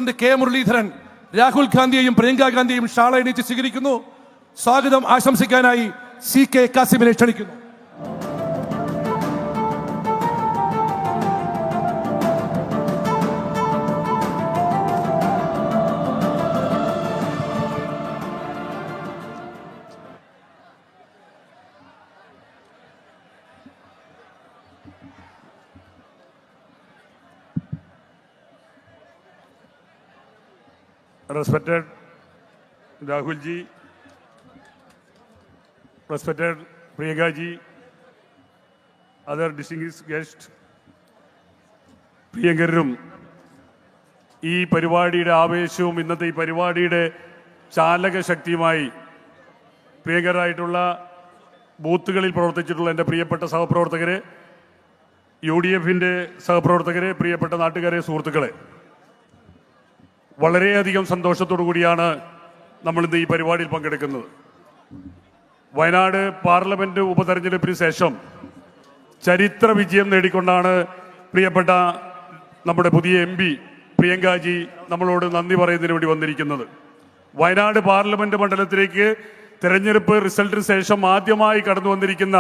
President K Muraleedharan Rahul ഗാന്ധിയെയും Priyanka ഗാന്ധിയെയും ഷാള എണീച്ച് സ്വീകരിക്കുന്നു. സ്വാഗതം ആശംസിക്കാനായി CK കാസിമിനെ ക്ഷണിക്കുന്നു. Respected Rahul ji, respected Priyanka ji, other distinguished guests, പ്രിയങ്കരും ഈ പരിപാടിയുടെ ആവേശവും ഇന്നത്തെ ഈ പരിപാടിയുടെ ചാലക ശക്തിയുമായി പ്രിയങ്കരായിട്ടുള്ള ബൂത്തുകളിൽ പ്രവർത്തിച്ചിട്ടുള്ള എൻ്റെ പ്രിയപ്പെട്ട സഹപ്രവർത്തകരെ, UDF-ൻ്റെ സഹപ്രവർത്തകരെ, പ്രിയപ്പെട്ട നാട്ടുകാരെ, സുഹൃത്തുക്കളെ, വളരെയധികം സന്തോഷത്തോടു കൂടിയാണ് നമ്മളിന്ന് ഈ പരിപാടിയിൽ പങ്കെടുക്കുന്നത്. വയനാട് പാർലമെന്റ് ഉപതെരഞ്ഞെടുപ്പിന് ശേഷം ചരിത്ര വിജയം നേടിക്കൊണ്ടാണ് പ്രിയപ്പെട്ട നമ്മുടെ പുതിയ MP പ്രിയങ്കാജി നമ്മളോട് നന്ദി പറയുന്നതിന് വേണ്ടി വന്നിരിക്കുന്നത്. വയനാട് പാർലമെന്റ് മണ്ഡലത്തിലേക്ക് തെരഞ്ഞെടുപ്പ് റിസൾട്ടിന് ശേഷം ആദ്യമായി കടന്നു വന്നിരിക്കുന്ന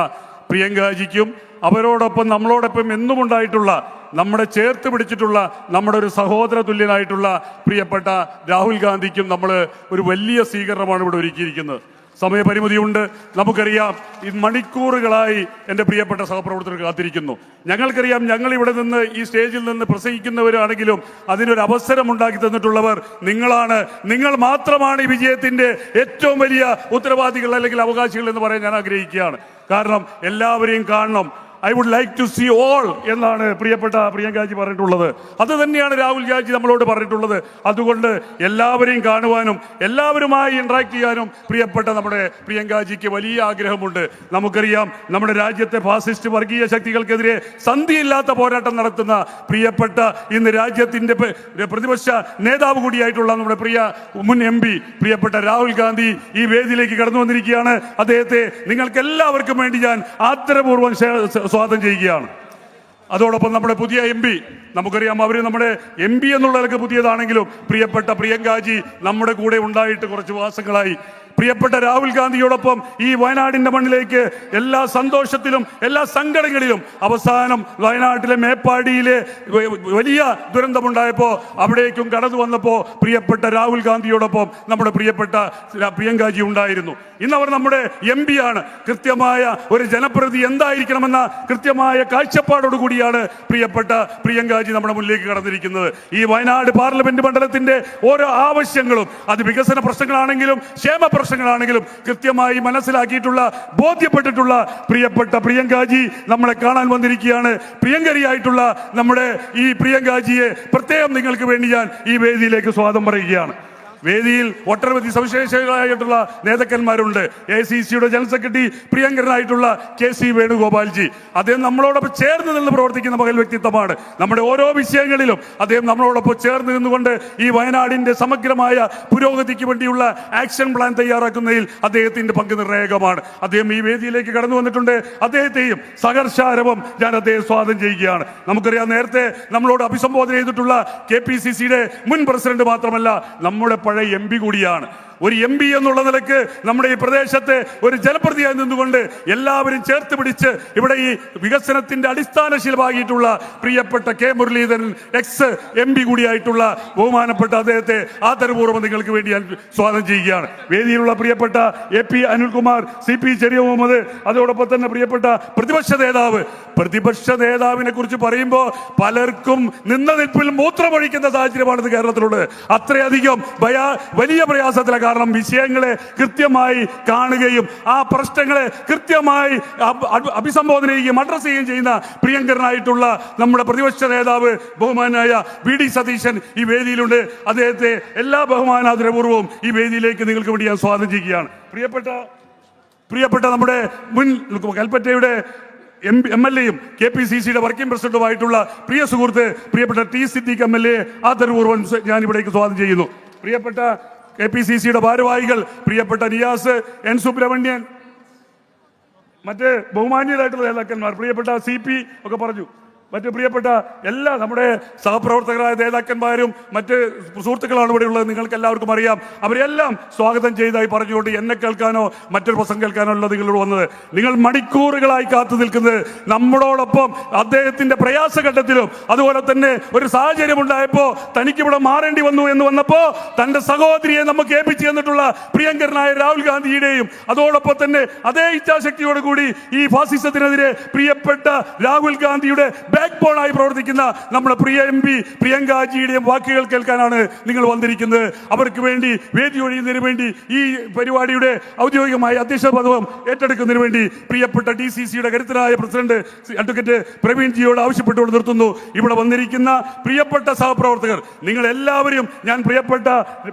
പ്രിയങ്കാജിക്കും അവരോടൊപ്പം നമ്മളോടൊപ്പം എന്നും ഉണ്ടായിട്ടുള്ള നമ്മുടെ ചേർത്ത് പിടിച്ചിട്ടുള്ള നമ്മുടെ ഒരു സഹോദര തുല്യനായിട്ടുള്ള പ്രിയപ്പെട്ട രാഹുൽ ഗാന്ധിക്കും നമ്മൾ ഒരു വലിയ സ്വീകരണമാണ് ഇവിടെ ഒരുക്കിയിരിക്കുന്നത്. സമയപരിമിതിയുണ്ട്, നമുക്കറിയാം. ഈ മണിക്കൂറുകളായി എൻ്റെ പ്രിയപ്പെട്ട സഹപ്രവർത്തകർ കാത്തിരിക്കുന്നു. ഞങ്ങൾക്കറിയാം, ഞങ്ങൾ ഇവിടെ നിന്ന് ഈ സ്റ്റേജിൽ നിന്ന് പ്രസംഗിക്കുന്നവരാണെങ്കിലും അതിനൊരു അവസരം ഉണ്ടാക്കി തന്നിട്ടുള്ളവർ നിങ്ങളാണ്. നിങ്ങൾ മാത്രമാണ് ഈ വിജയത്തിൻ്റെ ഏറ്റവും വലിയ ഉത്തരവാദികൾ അല്ലെങ്കിൽ അവകാശികൾ എന്ന് പറയാൻ ഞാൻ ആഗ്രഹിക്കുകയാണ്. കാരണം എല്ലാവരെയും കാണണം. I would like to see all എന്നാണ് പ്രിയപ്പെട്ട പ്രിയങ്കാജി പറഞ്ഞിട്ടുള്ളത്. അത് തന്നെയാണ് രാഹുൽ ഗാന്ധി നമ്മളോട് പറഞ്ഞിട്ടുള്ളത്. അതുകൊണ്ട് എല്ലാവരെയും കാണുവാനും എല്ലാവരുമായി ഇന്ററാക്ട് ചെയ്യാനും പ്രിയപ്പെട്ട നമ്മുടെ പ്രിയങ്കാജിക്ക് വലിയ ആഗ്രഹമുണ്ട്. നമുക്കറിയാം, നമ്മുടെ രാജ്യത്തെ ഫാസിസ്റ്റ് വർഗീയ ശക്തികൾക്കെതിരെ സന്ധിയില്ലാത്ത പോരാട്ടം നടത്തുന്ന പ്രിയപ്പെട്ട ഇന്ന് രാജ്യത്തിൻ്റെ പ്രതിപക്ഷ നേതാവ് കൂടിയായിട്ടുള്ള നമ്മുടെ മുൻ MP പ്രിയപ്പെട്ട രാഹുൽ ഗാന്ധി ഈ വേദിയിലേക്ക് കടന്നു വന്നിരിക്കുകയാണ്. അദ്ദേഹത്തെ നിങ്ങൾക്ക് എല്ലാവർക്കും വേണ്ടി ഞാൻ ആദരപൂർവ്വം സ്വാഗതം ചെയ്യുകയാണ്. അതോടൊപ്പം നമ്മുടെ പുതിയ MP, നമുക്കറിയാം അവർ നമ്മുടെ MP എന്നുള്ളവർക്ക് പുതിയതാണെങ്കിലും പ്രിയപ്പെട്ട പ്രിയങ്കാജി നമ്മുടെ കൂടെ ഉണ്ടായിട്ട് കുറച്ച് മാസങ്ങളായി. പ്രിയപ്പെട്ട രാഹുൽ ഗാന്ധിയോടൊപ്പം ഈ വയനാടിൻ്റെ മണ്ണിലേക്ക് എല്ലാ സന്തോഷത്തിലും എല്ലാ സങ്കടങ്ങളിലും അവസാനം വയനാട്ടിലെ മേപ്പാടിയിലെ വലിയ ദുരന്തമുണ്ടായപ്പോൾ അവിടേക്കും കടന്നു വന്നപ്പോൾ പ്രിയപ്പെട്ട രാഹുൽ ഗാന്ധിയോടൊപ്പം നമ്മുടെ പ്രിയപ്പെട്ട പ്രിയങ്കാജി ഉണ്ടായിരുന്നു. ഇന്നവർ നമ്മുടെ MP ആണ്. കൃത്യമായ ഒരു ജനപ്രതിനിധി എന്തായിരിക്കണമെന്ന കൃത്യമായ കാഴ്ചപ്പാടോട് കൂടിയാണ് പ്രിയപ്പെട്ട പ്രിയങ്കാജി നമ്മുടെ മുന്നിലേക്ക് കടന്നിരിക്കുന്നത്. ഈ വയനാട് പാർലമെന്റ് മണ്ഡലത്തിന്റെ ഓരോ ആവശ്യങ്ങളും അത് വികസന പ്രശ്നങ്ങളാണെങ്കിലും ക്ഷേമ പ്രശ്നങ്ങളാണെങ്കിലും കൃത്യമായി മനസ്സിലാക്കിയിട്ടുള്ള ബോധ്യപ്പെട്ടിട്ടുള്ള പ്രിയപ്പെട്ട പ്രിയങ്കാജി നമ്മളെ കാണാൻ വന്നിരിക്കുകയാണ്. പ്രിയങ്കരിയായിട്ടുള്ള നമ്മുടെ ഈ പ്രിയങ്കാജിയെ പ്രത്യേകം നിങ്ങൾക്ക് വേണ്ടി ഞാൻ ഈ വേദിയിലേക്ക് സ്വാഗതം പറയുകയാണ്. വേദിയിൽ ഒട്ടനവധി സവിശേഷങ്ങളായിട്ടുള്ള നേതാക്കന്മാരുണ്ട്. ACCയുടെ ജനറൽ സെക്രട്ടറി പ്രിയങ്കരനായിട്ടുള്ള KC വേണുഗോപാൽജി, അദ്ദേഹം നമ്മളോടൊപ്പം ചേർന്ന് നിന്ന് പ്രവർത്തിക്കുന്ന മകൽ വ്യക്തിത്വമാണ്. നമ്മുടെ ഓരോ വിഷയങ്ങളിലും അദ്ദേഹം നമ്മളോടൊപ്പം ചേർന്ന് നിന്നുകൊണ്ട് ഈ വയനാടിന്റെ സമഗ്രമായ പുരോഗതിക്ക് വേണ്ടിയുള്ള ആക്ഷൻ പ്ലാൻ തയ്യാറാക്കുന്നതിൽ അദ്ദേഹത്തിന്റെ പങ്ക് നിർണായകമാണ്. അദ്ദേഹം ഈ വേദിയിലേക്ക് കടന്നു വന്നിട്ടുണ്ട്. അദ്ദേഹത്തെയും സഹർഷാരവം ഞാൻ അദ്ദേഹം സ്വാഗതം ചെയ്യുകയാണ്. നമുക്കറിയാം, നേരത്തെ നമ്മളോട് അഭിസംബോധന ചെയ്തിട്ടുള്ള KPCCയുടെ മുൻ പ്രസിഡന്റ് മാത്രമല്ല, നമ്മുടെ പഴയ MP കൂടിയാണ്. ഒരു MP എന്നുള്ള നിലക്ക് നമ്മുടെ ഈ പ്രദേശത്തെ ഒരു ജനപ്രതിനിധിയായി നിന്നുകൊണ്ട് എല്ലാവരും ചേർത്ത് പിടിച്ച് ഇവിടെ ഈ വികസനത്തിന്റെ അടിസ്ഥാനശീലമാക്കിയിട്ടുള്ള പ്രിയപ്പെട്ട K മുരളീധരൻ MP കൂടിയായിട്ടുള്ള ബഹുമാനപ്പെട്ട അദ്ദേഹത്തെ ആദരപൂർവ്വം നിങ്ങൾക്ക് വേണ്ടി ഞാൻ സ്വാഗതം ചെയ്യുകയാണ്. വേദിയിലുള്ള പ്രിയപ്പെട്ട AP അനിൽകുമാർ, CP ചെറിയ മുഹമ്മദ്, അതോടൊപ്പം തന്നെ പ്രിയപ്പെട്ട പ്രതിപക്ഷ നേതാവിനെ കുറിച്ച് പറയുമ്പോൾ പലർക്കും നിന്ന നിൽപ്പിൽ മൂത്രമൊഴിക്കുന്ന സാഹചര്യമാണിത് കേരളത്തിലുള്ളത്. അത്രയധികം വലിയ പ്രയാസത്തിലാണ്. കാരണം വിഷയങ്ങളെ കൃത്യമായി കാണുകയും ആ പ്രശ്നങ്ങളെ കൃത്യമായി അഭിസംബോധന ചെയ്യുകയും അഡ്രസ് ചെയ്യുകയും ചെയ്യുന്ന പ്രിയങ്കരനായിട്ടുള്ള നമ്മുടെ പ്രതിപക്ഷ നേതാവ് ബഹുമാനായ VD സതീശൻ ഈ വേദിയിലുണ്ട്. അദ്ദേഹത്തെ എല്ലാ ബഹുമാനാദരപൂർവ്വവും ഈ വേദിയിലേക്ക് നിങ്ങൾക്ക് വേണ്ടി ഞാൻ സ്വാഗതം ചെയ്യുകയാണ്. പ്രിയപ്പെട്ട നമ്മുടെ മുൻ കൽപ്പറ്റയുടെ MLA-യും KPCCയുടെ വർക്കിംഗ് പ്രസിഡന്റുമായിട്ടുള്ള പ്രിയ സുഹൃത്ത് പ്രിയപ്പെട്ട T സിദ്ദീഖ് MLA ആദരപൂർവ്വം ഞാൻ ഇവിടേക്ക് സ്വാഗതം ചെയ്യുന്നു. പ്രിയപ്പെട്ട KPCCയുടെ ഭാരവാഹികൾ പ്രിയപ്പെട്ട നിയാസ്, N സുബ്രഹ്മണ്യൻ, മറ്റ് ബഹുമാന്യരായിട്ടുള്ള നേതാക്കന്മാർ, പ്രിയപ്പെട്ട CP ഒക്കെ പറഞ്ഞു, മറ്റ് പ്രിയപ്പെട്ട എല്ലാ നമ്മുടെ സഹപ്രവർത്തകരായ നേതാക്കന്മാരും മറ്റ് സുഹൃത്തുക്കളാണ് ഇവിടെ ഉള്ളത്. നിങ്ങൾക്ക് എല്ലാവർക്കും അറിയാം. അവരെല്ലാം സ്വാഗതം ചെയ്തായി പറഞ്ഞുകൊണ്ട് എന്നെ കേൾക്കാനോ മറ്റൊരു പ്രസംഗം കേൾക്കാനോ അല്ല നിങ്ങളോട് വന്നത്. നിങ്ങൾ മണിക്കൂറുകളായി കാത്തു നിൽക്കുന്നത് നമ്മളോടൊപ്പം അദ്ദേഹത്തിന്റെ പ്രയാസഘട്ടത്തിലും അതുപോലെ തന്നെ ഒരു സാഹചര്യം ഉണ്ടായപ്പോൾ തനിക്കിവിടെ മാറേണ്ടി വന്നു എന്ന് വന്നപ്പോൾ തന്റെ സഹോദരിയെ നമുക്ക് ഏൽപ്പിച്ചു തന്നിട്ടുള്ള പ്രിയങ്കരനായ രാഹുൽ ഗാന്ധിയുടെയും അതോടൊപ്പം തന്നെ അതേ ഇച്ഛാശക്തിയോട് കൂടി ഈ ഫാസിസത്തിനെതിരെ പ്രിയപ്പെട്ട രാഹുൽ ഗാന്ധിയുടെ ബാക്ക് ബോണായി പ്രവർത്തിക്കുന്ന നമ്മുടെ പ്രിയ MP പ്രിയങ്കാജിയുടെയും വാക്കുകൾ കേൾക്കാനാണ് നിങ്ങൾ വന്നിരിക്കുന്നത്. അവർക്ക് വേണ്ടി വേദി ഒഴിയുന്നതിന് വേണ്ടി ഈ പരിപാടിയുടെ ഔദ്യോഗികമായ അധ്യക്ഷ പദവും ഏറ്റെടുക്കുന്നതിന് വേണ്ടി പ്രിയപ്പെട്ട DCCയുടെ കരുത്തനായ പ്രസിഡന്റ് അഡ്വക്കേറ്റ് പ്രവീൺ ജിയോട് ആവശ്യപ്പെട്ടുകൊണ്ട് നിർത്തുന്നു. ഇവിടെ വന്നിരിക്കുന്ന പ്രിയപ്പെട്ട സഹപ്രവർത്തകർ നിങ്ങൾ എല്ലാവരും ഞാൻ പ്രിയപ്പെട്ട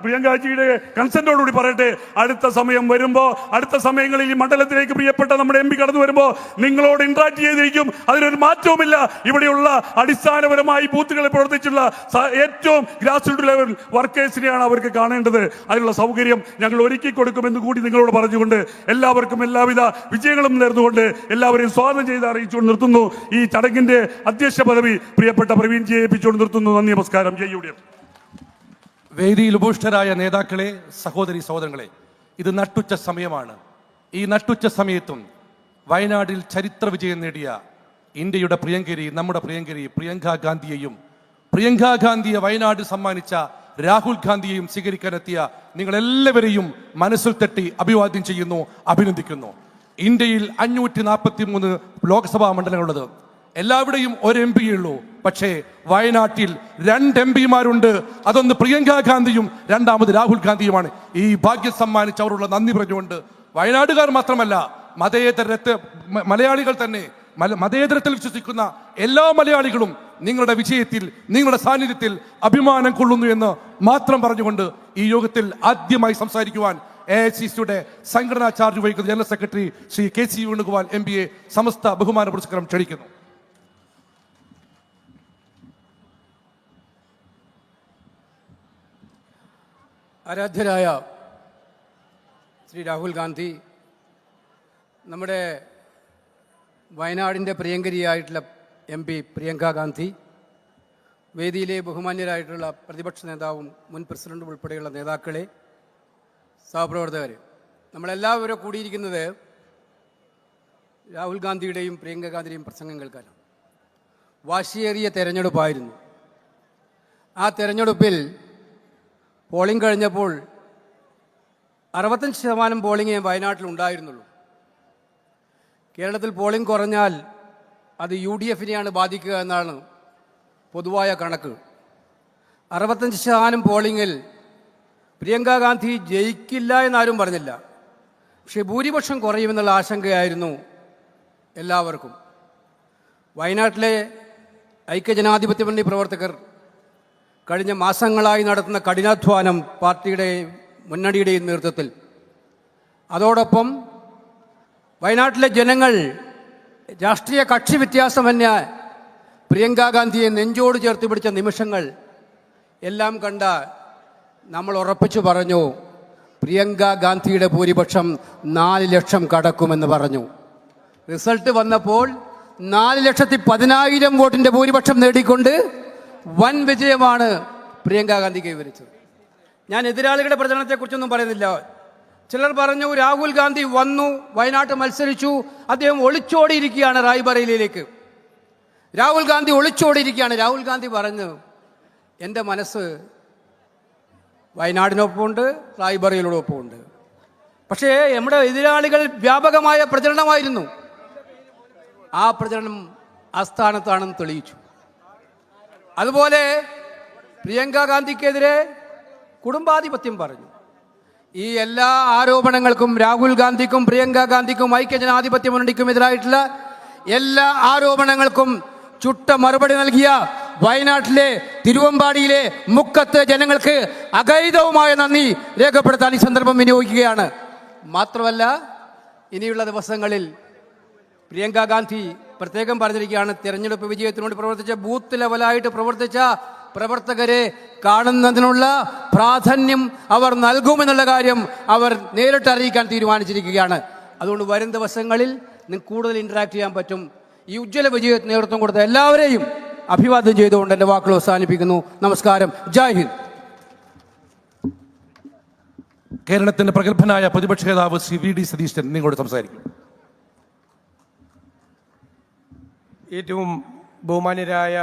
പ്രിയങ്കാജിയുടെ കൺസെന്റോടുകൂടി പറയട്ടെ, അടുത്ത സമയം വരുമ്പോൾ അടുത്ത സമയങ്ങളിൽ ഈ മണ്ഡലത്തിലേക്ക് പ്രിയപ്പെട്ട നമ്മുടെ MP കടന്നു വരുമ്പോൾ നിങ്ങളോട് ഇന്ററാക്ട് ചെയ്തിരിക്കും. അതിനൊരു മാറ്റവുമില്ല. ഇവിടെയുള്ള അടിസ്ഥാനപരമായി ബൂത്തുകളിൽ പ്രവർത്തിച്ചുള്ള ഏറ്റവും ഗ്രാസ് റൂട്ട് ലെവൽ വർക്കേഴ്സിനെയാണ് അവർക്ക് കാണേണ്ടത്. അതിനുള്ള സൗകര്യം ഞങ്ങൾ ഒരുക്കി കൊടുക്കുമെന്ന് കൂടി നിങ്ങളോട് പറഞ്ഞുകൊണ്ട് എല്ലാവർക്കും എല്ലാവിധ വിജയങ്ങളും നേർന്നുകൊണ്ട് എല്ലാവരെയും സ്വാഗതം ചെയ്ത് അറിയിച്ചുകൊണ്ട് നിർത്തുന്നു. ഈ ചടങ്ങിന്റെ അധ്യക്ഷ പദവി പ്രിയപ്പെട്ട പ്രവീൺ ജിയെ ഏൽപ്പിച്ചുകൊണ്ട് നിർത്തുന്നു. നന്ദി, നമസ്കാരം. ജയ് UDF. വേദിയിൽ ഉപുഷ്ടരായ നേതാക്കളെ, സഹോദരി സഹോദരങ്ങളെ, ഇത് നട്ടുച്ച സമയമാണ്. ഈ നട്ടുച്ച സമയത്തും വയനാട്ടിൽ ചരിത്ര വിജയം നേടിയ ഇന്ത്യയുടെ പ്രിയങ്കരി, നമ്മുടെ പ്രിയങ്കരി പ്രിയങ്കാ ഗാന്ധിയെ വയനാട് സമ്മാനിച്ച രാഹുൽ ഗാന്ധിയെയും സ്വീകരിക്കാനെത്തിയ നിങ്ങളെല്ലാവരെയും മനസ്സിൽ തട്ടി അഭിവാദ്യം ചെയ്യുന്നു, അഭിനന്ദിക്കുന്നു. ഇന്ത്യയിൽ 543 ലോക്സഭാ മണ്ഡലങ്ങളുള്ളത്. എല്ലാവിടെയും ഒരു MP ഉള്ളൂ. പക്ഷേ വയനാട്ടിൽ 2 MP-മാരുണ്ട്. അതൊന്ന് പ്രിയങ്കാ ഗാന്ധിയും രണ്ടാമത് രാഹുൽ ഗാന്ധിയുമാണ്. ഈ ഭാഗ്യം സമ്മാനിച്ച് അവരുള്ള നന്ദി പറഞ്ഞുകൊണ്ട് വയനാടുകാർ മാത്രമല്ല മലയാളികൾ തന്നെ, മതേതരത്തിൽ വിശ്വസിക്കുന്ന എല്ലാ മലയാളികളും നിങ്ങളുടെ വിജയത്തിൽ, നിങ്ങളുടെ സാന്നിധ്യത്തിൽ അഭിമാനം കൊള്ളുന്നു എന്ന് മാത്രം പറഞ്ഞുകൊണ്ട് ഈ യോഗത്തിൽ ആദ്യമായി സംസാരിക്കുവാൻ AICCയുടെ സംഘടനാ ചാർജ് വഹിക്കുന്ന general secretary Shri KC Venugopal MBA സമസ്ത ബഹുമാന പുരസ്കാരം ക്ഷണിക്കുന്നു. ആരാധ്യരായ ശ്രീ രാഹുൽ ഗാന്ധി, നമ്മുടെ വയനാടിൻ്റെ പ്രിയങ്കരിയായിട്ടുള്ള MP പ്രിയങ്കാ ഗാന്ധി, വേദിയിലെ ബഹുമാന്യരായിട്ടുള്ള പ്രതിപക്ഷ നേതാവും മുൻ പ്രസിഡന്റും ഉൾപ്പെടെയുള്ള നേതാക്കളെ, സഹപ്രവർത്തകരെ, നമ്മളെല്ലാവരും കൂടിയിരിക്കുന്നത് രാഹുൽ ഗാന്ധിയുടെയും പ്രിയങ്കാ ഗാന്ധിയുടെയും പ്രസംഗം കേൾക്കാനാണ്. വാശിയേറിയ തെരഞ്ഞെടുപ്പായിരുന്നു. ആ തെരഞ്ഞെടുപ്പിൽ പോളിംഗ് കഴിഞ്ഞപ്പോൾ 65% പോളിംഗേ വയനാട്ടിൽ ഉണ്ടായിരുന്നുള്ളൂ. കേരളത്തിൽ പോളിംഗ് കുറഞ്ഞാൽ അത് UDF-നെയാണ് ബാധിക്കുക എന്നാണ് പൊതുവായ കണക്ക്. 65% പോളിംഗിൽ പ്രിയങ്കാ ഗാന്ധി ജയിക്കില്ല എന്നാരും പറഞ്ഞില്ല. പക്ഷേ ഭൂരിപക്ഷം കുറയുമെന്നുള്ള ആശങ്കയായിരുന്നു എല്ലാവർക്കും. വയനാട്ടിലെ ഐക്യജനാധിപത്യ മുന്നണി പ്രവർത്തകർ കഴിഞ്ഞ മാസങ്ങളായി നടത്തുന്ന കഠിനാധ്വാനം പാർട്ടിയുടെ മുന്നണിയുടെയും നേതൃത്വത്തിൽ, അതോടൊപ്പം വയനാട്ടിലെ ജനങ്ങൾ രാഷ്ട്രീയ കക്ഷി വ്യത്യാസമന്യ പ്രിയങ്കാ ഗാന്ധിയെ നെഞ്ചോട് ചേർത്ത് പിടിച്ച നിമിഷങ്ങൾ എല്ലാം കണ്ട നമ്മൾ ഉറപ്പിച്ചു പറഞ്ഞു, പ്രിയങ്കാ ഗാന്ധിയുടെ ഭൂരിപക്ഷം 4 ലക്ഷം കടക്കുമെന്ന് പറഞ്ഞു. റിസൾട്ട് വന്നപ്പോൾ 4,10,000 വോട്ടിൻ്റെ ഭൂരിപക്ഷം നേടിക്കൊണ്ട് വൻ വിജയമാണ് പ്രിയങ്കാ ഗാന്ധി കൈവരിച്ചത്. ഞാൻ എതിരാളികളുടെ പ്രചരണത്തെക്കുറിച്ചൊന്നും പറയുന്നില്ല. ചിലർ പറഞ്ഞു രാഹുൽ ഗാന്ധി വന്നു, വയനാട്ട് മത്സരിച്ചു, അദ്ദേഹം ഒളിച്ചോടിയിരിക്കുകയാണ് റായ്ബറേലിയിലേക്ക്. രാഹുൽ ഗാന്ധി ഒളിച്ചോടിയിരിക്കുകയാണ്. രാഹുൽ ഗാന്ധി പറഞ്ഞു, എൻ്റെ മനസ്സ് വയനാടിനൊപ്പമുണ്ട്, റായ്ബറേലിയോടൊപ്പമുണ്ട്. പക്ഷേ നമ്മുടെ എതിരാളികൾ വ്യാപകമായ പ്രചരണമായിരുന്നു. ആ പ്രചരണം ആസ്ഥാനത്താണെന്ന് തെളിയിച്ചു. അതുപോലെ പ്രിയങ്കാ ഗാന്ധിക്കെതിരെ കുടുംബാധിപത്യം പറഞ്ഞു. ഈ എല്ലാ ആരോപണങ്ങൾക്കും രാഹുൽ ഗാന്ധിക്കും പ്രിയങ്കാ ഗാന്ധിക്കും ഐക്യജനാധിപത്യ മുന്നണിക്കും എതിരായിട്ടുള്ള എല്ലാ ആരോപണങ്ങൾക്കും ചുട്ട മറുപടി നൽകിയ വയനാട്ടിലെ തിരുവമ്പാടിയിലെ മുക്കത്തെ ജനങ്ങൾക്ക് അഗൈതവുമായ നന്ദി രേഖപ്പെടുത്താൻ ഈ സന്ദർഭം വിനിയോഗിക്കുകയാണ്. മാത്രമല്ല, ഇനിയുള്ള ദിവസങ്ങളിൽ പ്രിയങ്കാ ഗാന്ധി പ്രത്യേകം പറഞ്ഞിരിക്കുകയാണ്, തിരഞ്ഞെടുപ്പ് വിജയത്തിനുവേണ്ടി പ്രവർത്തിച്ച ബൂത്ത് ലെവലായിട്ട് പ്രവർത്തിച്ച പ്രവർത്തകരെ കാണുന്നതിനുള്ള പ്രാധാന്യം അവർ നൽകുമെന്നുള്ള കാര്യം അവർ നേരിട്ട് അറിയിക്കാൻ തീരുമാനിച്ചിരിക്കുകയാണ്. അതുകൊണ്ട് വരും ദിവസങ്ങളിൽ നിങ്ങൾക്ക് കൂടുതൽ ഇൻറ്ററാക്ട് ചെയ്യാൻ പറ്റും. ഈ ഉജ്ജ്വല വിജയത്തിന് നേതൃത്വം കൊടുത്ത എല്ലാവരെയും അഭിവാദ്യം ചെയ്തുകൊണ്ട് എൻ്റെ വാക്കുകൾ അവസാനിപ്പിക്കുന്നു. നമസ്കാരം. ജയ് ഹിന്ദ്. കേരളത്തിന്റെ പ്രഗത്ഭനായ പ്രതിപക്ഷ നേതാവ് ശ്രീ വി ഡി സതീശൻ നിങ്ങളോട് സംസാരിക്കും. ഏറ്റവും ബഹുമാന്യരായ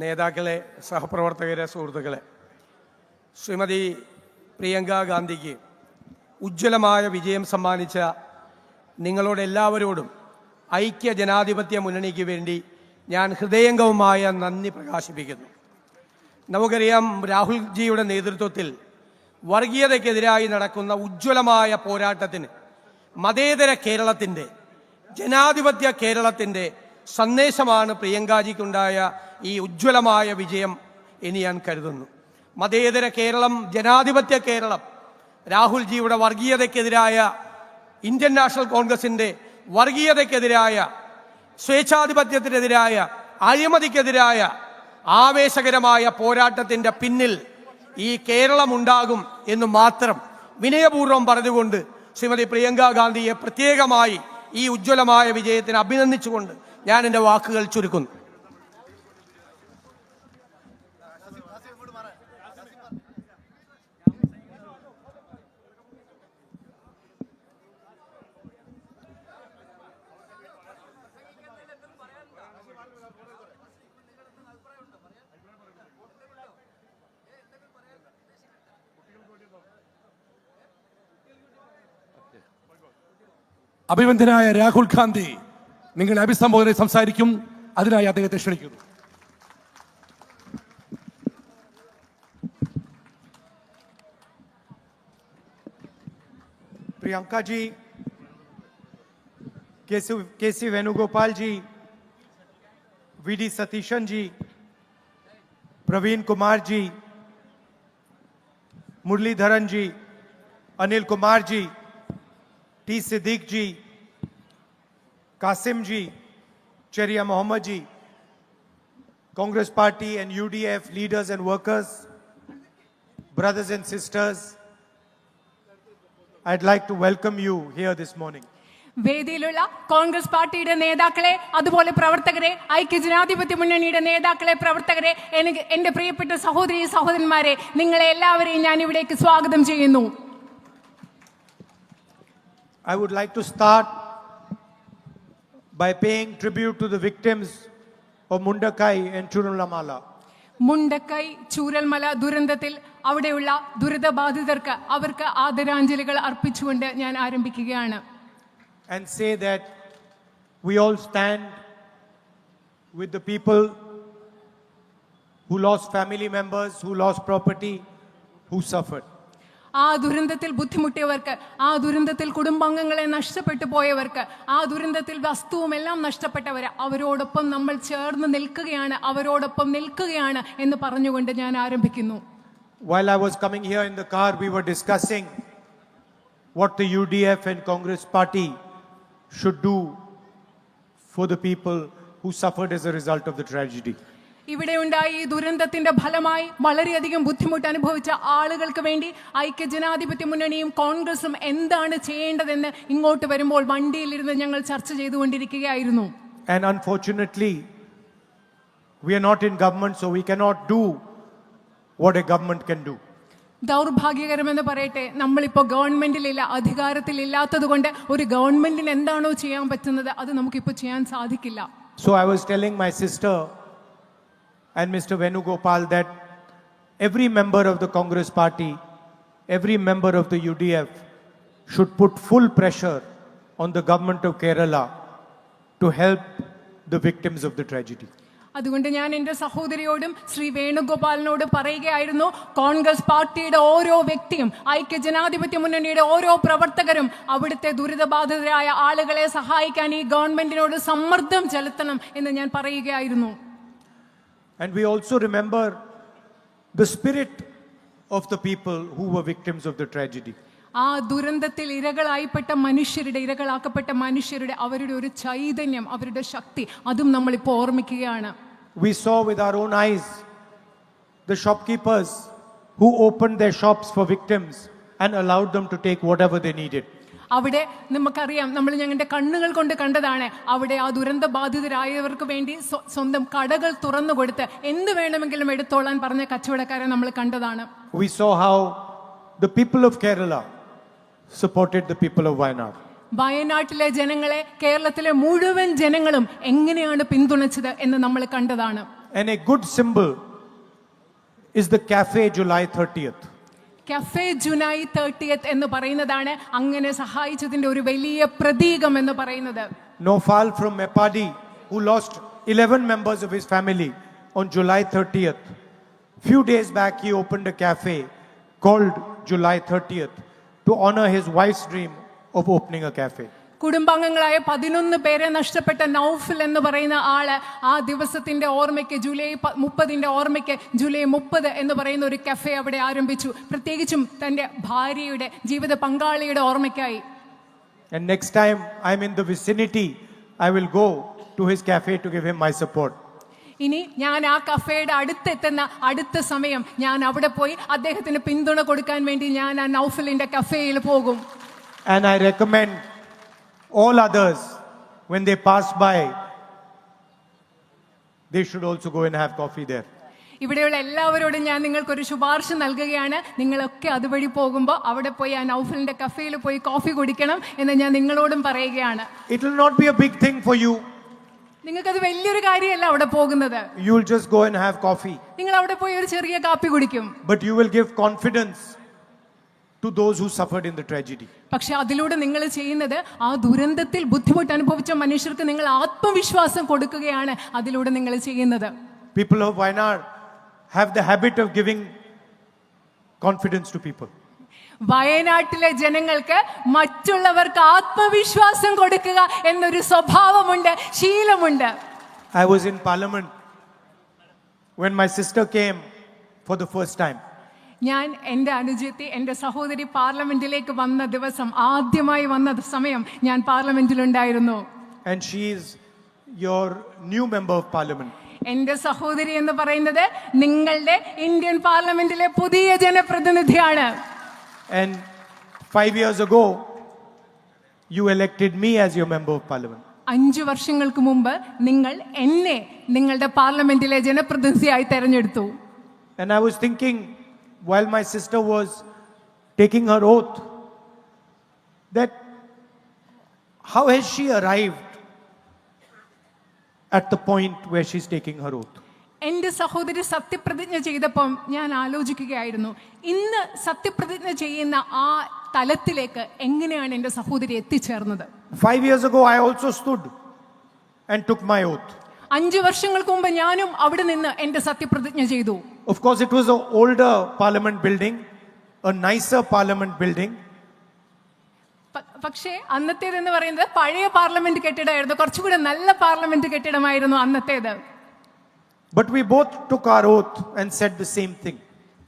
നേതാക്കളെ, സഹപ്രവർത്തകരെ, സുഹൃത്തുക്കളെ, ശ്രീമതി പ്രിയങ്ക ഗാന്ധിക്ക് ഉജ്ജ്വലമായ വിജയം സമ്മാനിച്ച നിങ്ങളോടെല്ലാവരോടും ഐക്യ ജനാധിപത്യ മുന്നണിക്ക് വേണ്ടി ഞാൻ ഹൃദയംഗമമായ നന്ദി പ്രകാശിപ്പിക്കുന്നു. നമുക്കറിയാം, രാഹുൽജിയുടെ നേതൃത്വത്തിൽ വർഗീയതയ്ക്കെതിരായി നടക്കുന്ന ഉജ്ജ്വലമായ പോരാട്ടത്തിന് മതേതര കേരളത്തിൻ്റെ, ജനാധിപത്യ കേരളത്തിൻ്റെ സന്ദേശമാണ് പ്രിയങ്കാജിക്കുണ്ടായ ഈ ഉജ്ജ്വലമായ വിജയം എന്ന് ഞാൻ കരുതുന്നു. മതേതര കേരളം, ജനാധിപത്യ കേരളം, രാഹുൽജിയുടെ വർഗീയതയ്ക്കെതിരായ, ഇന്ത്യൻ നാഷണൽ കോൺഗ്രസിൻ്റെ വർഗീയതയ്ക്കെതിരായ, സ്വേച്ഛാധിപത്യത്തിനെതിരായ, അഴിമതിക്കെതിരായ ആവേശകരമായ പോരാട്ടത്തിൻ്റെ പിന്നിൽ ഈ കേരളമുണ്ടാകും എന്ന് മാത്രം വിനയപൂർവ്വം പറഞ്ഞുകൊണ്ട് ശ്രീമതി പ്രിയങ്ക ഗാന്ധിയെ പ്രത്യേകമായി ഈ ഉജ്ജ്വലമായ വിജയത്തിന് അഭിനന്ദിച്ചുകൊണ്ട് ഞാൻ എൻ്റെ വാക്കുകൾ ചുരുക്കുന്നു. അഭിവന്ദനായ രാഹുൽ ഗാന്ധി നിങ്ങളെ അഭിസംബോധന സംസാരിക്കും. അതിനായി അദ്ദേഹത്തെ ക്ഷണിക്കുന്നു. Priyanka ji, KC Venugopal ji, VD Satheesan ji, Praveen Kumar ji, Muraleedharan ji, Anil Kumar ji, T Siddique ji, Kasim ji, Cheriya Mohammed ji, Congress party and UDF leaders and workers, brothers and sisters, I'd like to welcome you here this morning. വേദിയിലുള്ള കോൺഗ്രസ് പാർട്ടിയുടെ നേതാക്കളെ, അതുപോലെ പ്രവർത്തകരെ, ഐക്യജനാധിപത്യ മുന്നണിയുടെ നേതാക്കളെ, പ്രവർത്തകരെ, എന്റെ പ്രിയപ്പെട്ട സഹോദരി സഹോദരന്മാരെ, നിങ്ങളെ എല്ലാവരെയും ഞാൻ ഇവിടേക്ക് സ്വാഗതം ചെയ്യുന്നു. I would like to start by paying tribute to the victims of Mundakai and Churunlamala. Mundakkai Chooralmala ദുരന്തത്തിൽ അവിടെയുള്ള ദുരിതബാധിതർക്ക് അവർക്ക് ആദരാഞ്ജലികൾ അർപ്പിച്ചുകൊണ്ട് ഞാൻ ആരംഭിക്കുകയാണ്. And say that we all stand with the people who lost family members, who lost property, who suffered. ആ ദുരന്തത്തിൽ ബുദ്ധിമുട്ടിയവർക്ക്, ആ ദുരന്തത്തിൽ കുടുംബാംഗങ്ങളെ നഷ്ടപ്പെട്ടു പോയവർക്ക്, ആ ദുരന്തത്തിൽ വസ്തുവും എല്ലാം നഷ്ടപ്പെട്ടവർ, അവരോടൊപ്പം നമ്മൾ ചേർന്ന് നിൽക്കുകയാണ്, അവരോടൊപ്പം നിൽക്കുകയാണ് എന്ന് പറഞ്ഞുകൊണ്ട് ഞാൻ ആരംഭിക്കുന്നു. While I was coming here in the car, we were discussing what the UDF and Congress party should do for the people who suffered as a result of the tragedy. ഇവിടെ ഉണ്ടായി ഈ ദുരന്തത്തിന്റെ ഫലമായി വളരെയധികം ബുദ്ധിമുട്ട് അനുഭവിച്ച ആളുകൾക്ക് വേണ്ടി ഐക്യജനാധിപത്യ മുന്നണിയും കോൺഗ്രസും എന്താണ് ചെയ്യേണ്ടതെന്ന് ഇങ്ങോട്ട് വരുമ്പോൾ വണ്ടിയിലിരുന്ന് ഞങ്ങൾ ചർച്ച ചെയ്തുകൊണ്ടിരിക്കുകയായിരുന്നു. And unfortunately, we are not in government, so we cannot do what a government can do. ദൗർഭാഗ്യകരമെന്ന് പറയട്ടെ, നമ്മളിപ്പോൾ ഗവൺമെന്റിലില്ല, അധികാരത്തിലില്ലാത്തത് കൊണ്ട് ഒരു ഗവൺമെന്റിന് എന്താണോ ചെയ്യാൻ പറ്റുന്നത് അത് നമുക്കിപ്പോൾ ചെയ്യാൻ സാധിക്കില്ല. So I was telling my sister and Mr. Venugopal that every member of the Congress party, every member of the UDF should put full pressure on the government of Kerala to help the victims of the tragedy. അതുകൊണ്ട് ഞാൻ എൻ്റെ സഹോദരിയോടും ശ്രീ വേണുഗോപാലിനോടും പറയുകയായിരുന്നു, കോൺഗ്രസ് പാർട്ടിയുടെ ഓരോ വ്യക്തിയും, ഐക്യജനാധിപത്യ മുന്നണിയുടെ ഓരോ പ്രവർത്തകരും അവിടുത്തെ ദുരിതബാധിതരായ ആളുകളെ സഹായിക്കാൻ ഈ ഗവൺമെന്റിനോട് സമ്മർദ്ദം ചെലുത്തണം എന്ന് ഞാൻ പറയുകയായിരുന്നു. And we also remember the spirit of the people who were victims of the tragedy. ആ ദുരന്തത്തിൽ ഇരകളാക്കപ്പെട്ട മനുഷ്യരുടെ അവരുടെ ഒരു ചൈതന്യം, അവരുടെ ശക്തി, അതും നമ്മളിപ്പോൾ ഓർമ്മിക്കുകയാണ്. We saw with our own eyes the shopkeepers who opened their shops for victims and allowed them to take whatever they needed. അവിടെ നമുക്കറിയാം, നമ്മൾ ഞങ്ങളുടെ കണ്ണുകൾ കൊണ്ട് കണ്ടതാണ്. അവിടെ ആ ദുരന്ത ബാധിതരായവർക്ക് വേണ്ടി സ്വന്തം കടകൾ തുറന്നു കൊടുത്ത് എന്ത് വേണമെങ്കിലും എടുത്തോളാൻ പറഞ്ഞ കച്ചവടക്കാരെ നമ്മൾ കണ്ടതാണ്. We saw how the people of Kerala supported the people of Wayanad. വയനാട്ടിലെ ജനങ്ങളെ കേരളത്തിലെ മുഴുവൻ ജനങ്ങളും എങ്ങനെയാണ് പിന്തുണച്ചത് എന്ന് നമ്മൾ കണ്ടതാണ്. And a good symbol is the cafe July 30th. Cafe July 30th എന്ന് പറയുന്നതാണ് അങ്ങനെ സഹായിച്ചതിന്റെ ഒരു വലിയ പ്രതീകം എന്ന് പറയുന്നത്. Nofal from Mepadi, who lost 11 members of his family on July 30th. Few days back, he opened a cafe called July 30th to honor his wife's dream of opening a cafe. കുടുംബാംഗങ്ങളായ 11 പേരെ നഷ്ടപ്പെട്ട നൗഫൽ എന്ന് പറയുന്ന ആള് ആ ദിവസത്തിന്റെ ഓർമ്മയ്ക്ക് July 30ന്റെ ഓർമ്മയ്ക്ക് July 30 എന്ന് പറയുന്ന ഒരു കഫേ അവിടെ ആരംഭിച്ചു, പ്രത്യേകിച്ചും തന്റെ ഭാര്യയുടെ ജീവിത പങ്കാളിയുടെ ഓർമ്മയ്ക്കായി. And next time I'm in the vicinity, I will go to his cafe to give him my support. ഇനി ഞാൻ ആ കഫേയുടെ അടുത്തെത്തുന്ന അടുത്ത സമയം ഞാൻ അവിടെ പോയി അദ്ദേഹത്തിന് പിന്തുണ കൊടുക്കാൻ വേണ്ടി ഞാൻ ആ നൗഫലിന്റെ കഫേയിൽ പോകും. And I recommend all others, when they pass by, they should also go and have coffee there. ഇവിടെയുള്ള എല്ലാവരോടും ഞാൻ നിങ്ങൾക്കൊരു ശുപാർശ നൽകുകയാണ്. നിങ്ങളൊക്കെ അതുവഴി പോകുമ്പോൾ അവിടെ പോയി ആ നൗഫലിന്റെ കഫേയിൽ പോയി കോഫി കുടിക്കണം എന്ന് ഞാൻ നിങ്ങളോടും പറയുകയാണ്. It will not be a big thing for you. നിങ്ങൾക്കത് വലിയൊരു കാര്യമല്ല അവിടെ പോകുന്നത്. You will just go and have coffee. നിങ്ങൾ അവിടെ പോയി ഒരു ചെറിയ കാപ്പി കുടിക്കും. But you will give confidence to those who suffered in the tragedy. പക്ഷെ അതിലൂടെ നിങ്ങൾ ചെയ്യുന്നത് ആ ദുരന്തത്തിൽ ബുദ്ധിമുട്ട് അനുഭവിച്ച മനുഷ്യർക്ക് നിങ്ങൾ ആത്മവിശ്വാസം കൊടുക്കുകയാണ് അതിലൂടെ നിങ്ങൾ ചെയ്യുന്നത്. People of Wayanad have the habit of giving confidence to people. വയനാട്ടിലെ ജനങ്ങൾക്ക് മറ്റുള്ളവർക്ക് ആത്മവിശ്വാസം കൊടുക്കുക എന്നൊരു സ്വഭാവമുണ്ട്, ശീലമുണ്ട്. I was in Parliament when my sister came for the first time. ഞാൻ എൻ്റെ അനുജത്തി എൻ്റെ സഹോദരി പാർലമെന്റിലേക്ക് വന്ന ദിവസം, ആദ്യമായി വന്ന സമയം ഞാൻ പാർലമെന്റിലുണ്ടായിരുന്നു. And she is your new member of Parliament. എൻ്റെ സഹോദരി എന്ന് പറയുന്നത് നിങ്ങളുടെ ഇന്ത്യൻ പാർലമെന്റിലെ പുതിയ ജനപ്രതിനിധിയാണ്. And 5 years ago, you elected me as your member of Parliament. 5 വർഷങ്ങൾക്ക് മുമ്പ് നിങ്ങൾ എന്നെ നിങ്ങളുടെ പാർലമെന്റിലെ ജനപ്രതിനിധിയായി തെരഞ്ഞെടുത്തു. And I was thinking, while my sister was taking her oath, that how has she arrived at the point where she's taking her oath? എൻ്റെ സഹോദരി സത്യപ്രതിജ്ഞ ചെയ്തപ്പം ഞാൻ ആലോചിക്കുകയായിരുന്നു, ഇന്ന് സത്യപ്രതിജ്ഞ ചെയ്യുന്ന ആ തലത്തിലേക്ക് എങ്ങനെയാണ് എൻ്റെ സഹോദരി എത്തിച്ചേർന്നത്. 5 years ago, I also stood and took my oath. 5 വർഷങ്ങൾക്ക് മുമ്പ് ഞാനും അവിടെ നിന്ന് എൻ്റെ സത്യപ്രതിജ്ഞ ചെയ്തു. Of course, it was an older parliament building, a nicer parliament building. പക്ഷേ അന്നത്തേതെന്ന് പറയുന്നത് പഴയ പാർലമെന്റ് കെട്ടിടമായിരുന്നു, കുറച്ചുകൂടെ നല്ല parliament കെട്ടിടമായിരുന്നു അന്നത്തേത്. But we both took our oath and said the same thing.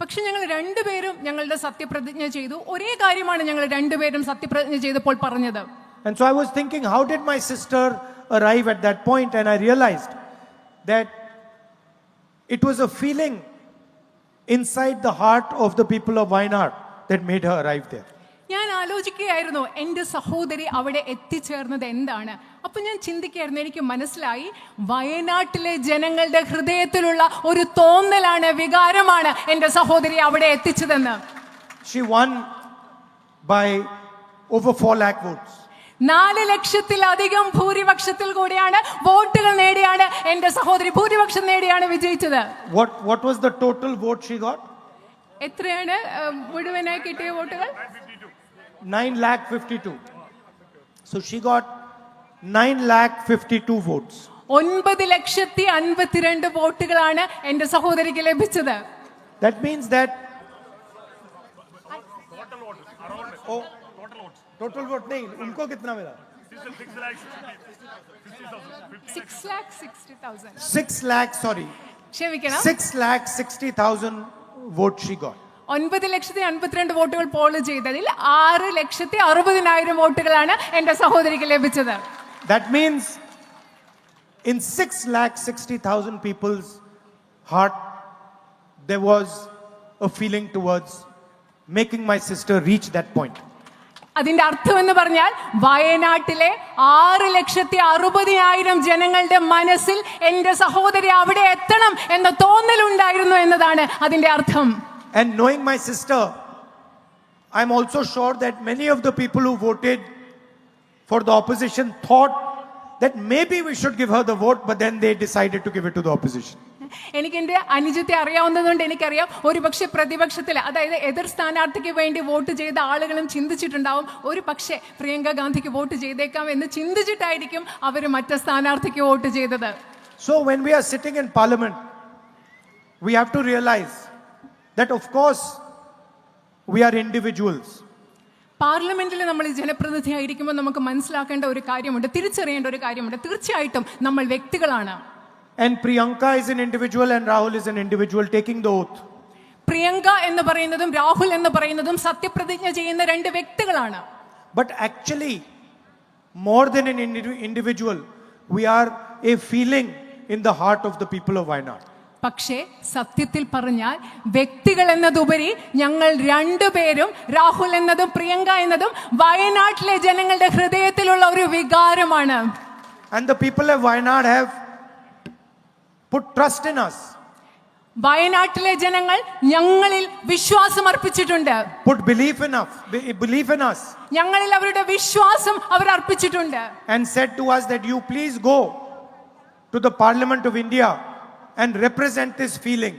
പക്ഷെ ഞങ്ങൾ രണ്ടുപേരും ഞങ്ങളുടെ സത്യപ്രതിജ്ഞ ചെയ്തു. ഒരേ കാര്യമാണ് ഞങ്ങൾ രണ്ടുപേരും സത്യപ്രതിജ്ഞ ചെയ്തപ്പോൾ പറഞ്ഞത്. And so I was thinking, how did my sister arrive at that point? And I realized that it was a feeling inside the heart of the people of Wayanad that made her arrive there. ഞാൻ ആലോചിക്കുകയായിരുന്നു എൻ്റെ സഹോദരി അവിടെ എത്തിച്ചേർന്നത് എന്താണ്. അപ്പൊ ഞാൻ ചിന്തിക്കുകയായിരുന്നു, എനിക്ക് മനസ്സിലായി വയനാട്ടിലെ ജനങ്ങളുടെ ഹൃദയത്തിലുള്ള ഒരു തോന്നലാണ്, വികാരമാണ് എൻ്റെ സഹോദരി അവിടെ എത്തിച്ചതെന്ന്. She won by over 4 lakh votes. 4 ലക്ഷത്തിലധികം ഭൂരിപക്ഷത്തിൽ കൂടിയാണ് വോട്ടുകൾ നേടിയാണ് എൻ്റെ സഹോദരി ഭൂരിപക്ഷം നേടിയാണ് വിജയിച്ചത്. What was the total vote she got? എത്രയാണ് മുഴുവനായി കിട്ടിയ വോട്ടുകൾ? 9,52,000. So she got 9,52,000 votes. 9,52,000 വോട്ടുകളാണ് എൻ്റെ സഹോദരിക്ക് ലഭിച്ചത്. That means that total vote नहीं, उनको कितना मिला? 6,60,000. 6 lakh, sorry. ക്ഷമിക്കണം, 6,60,000 votes she got. 9,52,000 വോട്ടുകൾ പോൾ ചെയ്തതിൽ 6,60,000 വോട്ടുകളാണ് എൻ്റെ സഹോദരിക്ക് ലഭിച്ചത്. That means in 6,60,000 people's heart, there was a feeling towards making my sister reach that point. അതിന്റെ അർത്ഥം എന്ന് പറഞ്ഞാൽ വയനാട്ടിലെ 6,60,000 ജനങ്ങളുടെ മനസ്സിൽ എന്റെ സഹോദരി അവിടെ എത്തണം എന്ന തോന്നലുണ്ടായിരുന്നു എന്നതാണ് അതിന്റെ അർത്ഥം. And knowing my sister, I'm also sure that many of the people who voted for the opposition thought that maybe we should give her the vote, but then they decided to give it to the opposition. എനിക്ക് എന്റെ അനുജത്തെ അറിയാവുന്നതുകൊണ്ട് എനിക്കറിയാം ഒരുപക്ഷെ പ്രതിപക്ഷത്തിൽ, അതായത് എതിർ സ്ഥാനാർത്ഥിക്ക് വേണ്ടി vote ചെയ്ത ആളുകളും ചിന്തിച്ചിട്ടുണ്ടാവും ഒരു പക്ഷേ പ്രിയങ്ക ഗാന്ധിക്ക് വോട്ട് ചെയ്തേക്കാം എന്ന് ചിന്തിച്ചിട്ടായിരിക്കും അവർ മറ്റു സ്ഥാനാർത്ഥിക്ക് വോട്ട് ചെയ്തത്. So when we are sitting in parliament, we have to realize that of course we are individuals. പാർലമെന്റിൽ നമ്മൾ ജനപ്രതിനിധിയായിരിക്കുമ്പോൾ നമുക്ക് മനസ്സിലാക്കേണ്ട ഒരു കാര്യമുണ്ട്, തിരിച്ചറിയേണ്ട ഒരു കാര്യമുണ്ട്. തീർച്ചയായിട്ടും നമ്മൾ വ്യക്തികളാണ്. And Priyanka is an individual and Rahul is an individual taking the oath. Priyanka എന്ന് പറയുന്നതും രാഹുൽ എന്ന് പറയുന്നതും സത്യപ്രതിജ്ഞ ചെയ്യുന്ന രണ്ട് വ്യക്തികളാണ്. But actually, more than an individual, we are a feeling in the heart of the people of Wayanad. പക്ഷേ സത്യത്തിൽ പറഞ്ഞാൽ വ്യക്തികൾ എന്നതുപരി ഞങ്ങൾ രണ്ടുപേരും, രാഹുൽ എന്നതും പ്രിയങ്ക എന്നതും വയനാട്ടിലെ ജനങ്ങളുടെ ഹൃദയത്തിലുള്ള ഒരു വികാരമാണ്. And the people of Wayanad have put trust in us. വയനാട്ടിലെ ജനങ്ങൾ ഞങ്ങളിൽ വിശ്വാസം അർപ്പിച്ചിട്ടുണ്ട്. Put belief in us. ഞങ്ങളിൽ അവരുടെ വിശ്വാസം അവർ അർപ്പിച്ചിട്ടുണ്ട്. And said to us that you please go to the Parliament of India and represent this feeling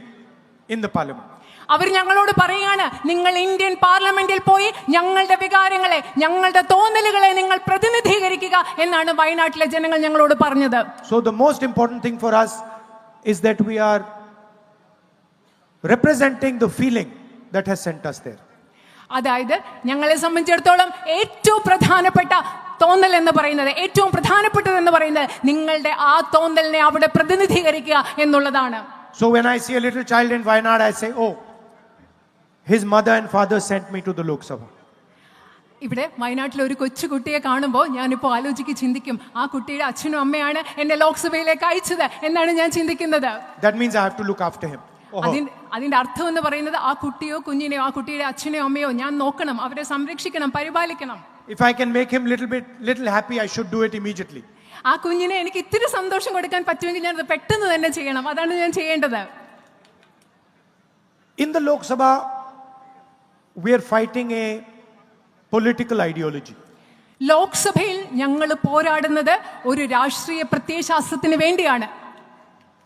in the Parliament. അവർ ഞങ്ങളോട് പറയാണ്, നിങ്ങൾ ഇന്ത്യൻ പാർലമെന്റിൽ പോയി ഞങ്ങളുടെ വികാരങ്ങളെ, ഞങ്ങളുടെ തോന്നലുകളെ നിങ്ങൾ പ്രതിനിധീകരിക്കുക എന്നാണ് വയനാട്ടിലെ ജനങ്ങൾ ഞങ്ങളോട് പറഞ്ഞത്. So the most important thing for us is that we are representing the feeling that has sent us there. അതായത് ഞങ്ങളെ സംബന്ധിച്ചിടത്തോളം ഏറ്റവും പ്രധാനപ്പെട്ട തോന്നൽ എന്ന് പറയുന്നത്, ഏറ്റവും പ്രധാനപ്പെട്ടത് എന്ന് പറയുന്നത് നിങ്ങളുടെ ആ തോന്നലിനെ അവിടെ പ്രതിനിധീകരിക്കുക എന്നുള്ളതാണ്. So when I see a little child in Wayanad, I say, oh, his mother and father sent me to the Lok Sabha. ഇവിടെ വയനാട്ടിൽ ഒരു കൊച്ചു കുട്ടിയെ കാണുമ്പോൾ ഞാനിപ്പോൾ ചിന്തിക്കും, ആ കുട്ടിയുടെ അച്ഛനും അമ്മയാണ് എന്നെ ലോക്സഭയിലേക്ക് അയച്ചത് എന്നാണ് ഞാൻ ചിന്തിക്കുന്നത്. That means I have to look after him. അതിന്റെ അർത്ഥം എന്ന് പറയുന്നത് ആ കുട്ടിയോ കുഞ്ഞിനെയോ ആ കുട്ടിയുടെ അച്ഛനെയോ അമ്മയോ ഞാൻ നോക്കണം, അവരെ സംരക്ഷിക്കണം, പരിപാലിക്കണം. If I can make him little happy, I should do it immediately. ആ കുഞ്ഞിനെ എനിക്ക് ഇത്തിരി സന്തോഷം കൊടുക്കാൻ പറ്റുമെങ്കിൽ ഞാൻ അത് പെട്ടെന്ന് തന്നെ ചെയ്യണം. അതാണ് ഞാൻ ചെയ്യേണ്ടത്. In the Lok Sabha, we are fighting a political ideology. ലോക്സഭയിൽ ഞങ്ങൾ പോരാടുന്നത് ഒരു രാഷ്ട്രീയ പ്രത്യയശാസ്ത്രത്തിന് വേണ്ടിയാണ്.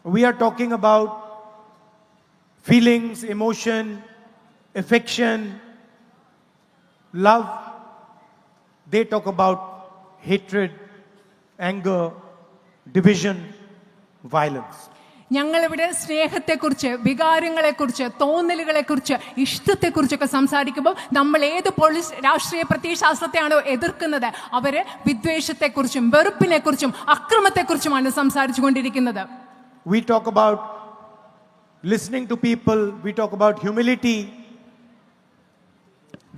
We are talking about feelings, emotion, affection, love. They talk about hatred, anger, division, violence. ഞങ്ങളിവിടെ സ്നേഹത്തെക്കുറിച്ച്, വികാരങ്ങളെക്കുറിച്ച്, തോന്നലുകളെക്കുറിച്ച്, ഇഷ്ടത്തെക്കുറിച്ചൊക്കെ സംസാരിക്കുമ്പോൾ നമ്മൾ ഏത് രാഷ്ട്രീയ പ്രത്യയശാസ്ത്രത്തെയാണോ എതിർക്കുന്നത് അവര് വിദ്വേഷത്തെക്കുറിച്ചും വെറുപ്പിനെക്കുറിച്ചും അക്രമത്തെക്കുറിച്ചുമാണ് സംസാരിച്ചു കൊണ്ടിരിക്കുന്നത്. We talk about listening to people, we talk about humility.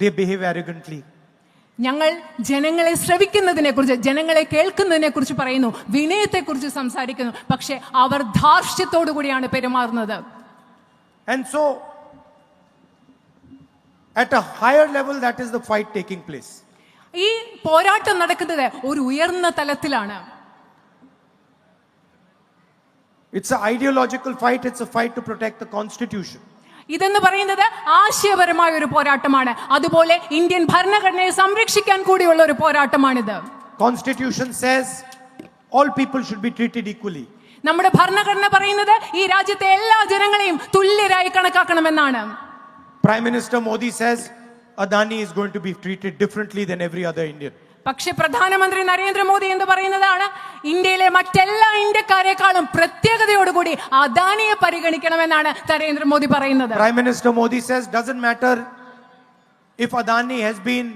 They behave arrogantly. ഞങ്ങൾ ജനങ്ങളെ ശ്രവിക്കുന്നതിനെ കുറിച്ച്, ജനങ്ങളെ കേൾക്കുന്നതിനെ കുറിച്ച് പറയുന്നു, വിനയത്തെക്കുറിച്ച് സംസാരിക്കുന്നു, പക്ഷെ അവർ ധാർഷ്ട്യത്തോടു കൂടിയാണ് പെരുമാറുന്നത്. And so at a higher level, that is the fight taking place. ഈ പോരാട്ടം നടക്കുന്നത് ഒരു ഉയർന്ന തലത്തിലാണ്. It's an ideological fight, it's a fight to protect the constitution. ഇതെന്ന് പറയുന്നത് ആശയപരമായ ഒരു പോരാട്ടമാണ്. അതുപോലെ ഇന്ത്യൻ ഭരണഘടനയെ സംരക്ഷിക്കാൻ കൂടിയുള്ള ഒരു പോരാട്ടമാണിത്. Constitution says all people should be treated equally. നമ്മുടെ ഭരണഘടന പറയുന്നത് ഈ രാജ്യത്തെ എല്ലാ ജനങ്ങളെയും തുല്യരായി കണക്കാക്കണമെന്നാണ്. Prime Minister Modi says Adani is going to be treated differently than every other Indian. പക്ഷെ പ്രധാനമന്ത്രി നരേന്ദ്രമോദി എന്ന് പറയുന്നതാണ് ഇന്ത്യയിലെ മറ്റെല്ലാ ഇന്ത്യക്കാരെക്കാളും പ്രത്യേകതയോടുകൂടി അദാനിയെ പരിഗണിക്കണമെന്നാണ് നരേന്ദ്രമോദി പറയുന്നത്. Prime Minister Modi says doesn't matter if Adani has been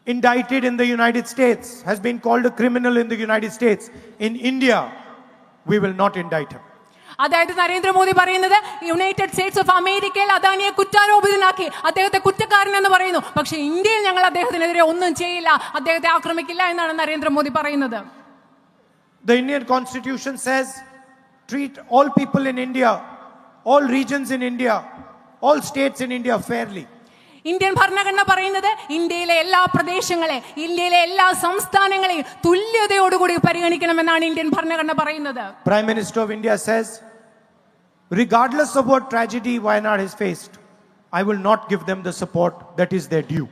indicted in the United States, has been called a criminal in the United States. In India, we will not indict him. അതായത് നരേന്ദ്രമോദി പറയുന്നത് United States of അമേരിക്കയിൽ അദാനിയെ കുറ്റാരോപിതനാക്കി അദ്ദേഹത്തെ കുറ്റക്കാരൻ എന്ന് പറയുന്നു, പക്ഷെ ഇന്ത്യയിൽ ഞങ്ങൾ അദ്ദേഹത്തിനെതിരെ ഒന്നും ചെയ്യില്ല, അദ്ദേഹത്തെ ആക്രമിക്കില്ല എന്നാണ് നരേന്ദ്രമോദി പറയുന്നത്. The Indian Constitution says treat all people in India, all regions in India, all states in India fairly. Indian ഭരണഘടന പറയുന്നത് ഇന്ത്യയിലെ എല്ലാ പ്രദേശങ്ങളെ, ഇന്ത്യയിലെ എല്ലാ സംസ്ഥാനങ്ങളെയും തുല്യതയോടുകൂടി പരിഗണിക്കണമെന്നാണ് ഇന്ത്യൻ ഭരണഘടന പറയുന്നത്. Prime Minister of India says, regardless of what tragedy Wayanad has faced, I will not give them the support that is their due.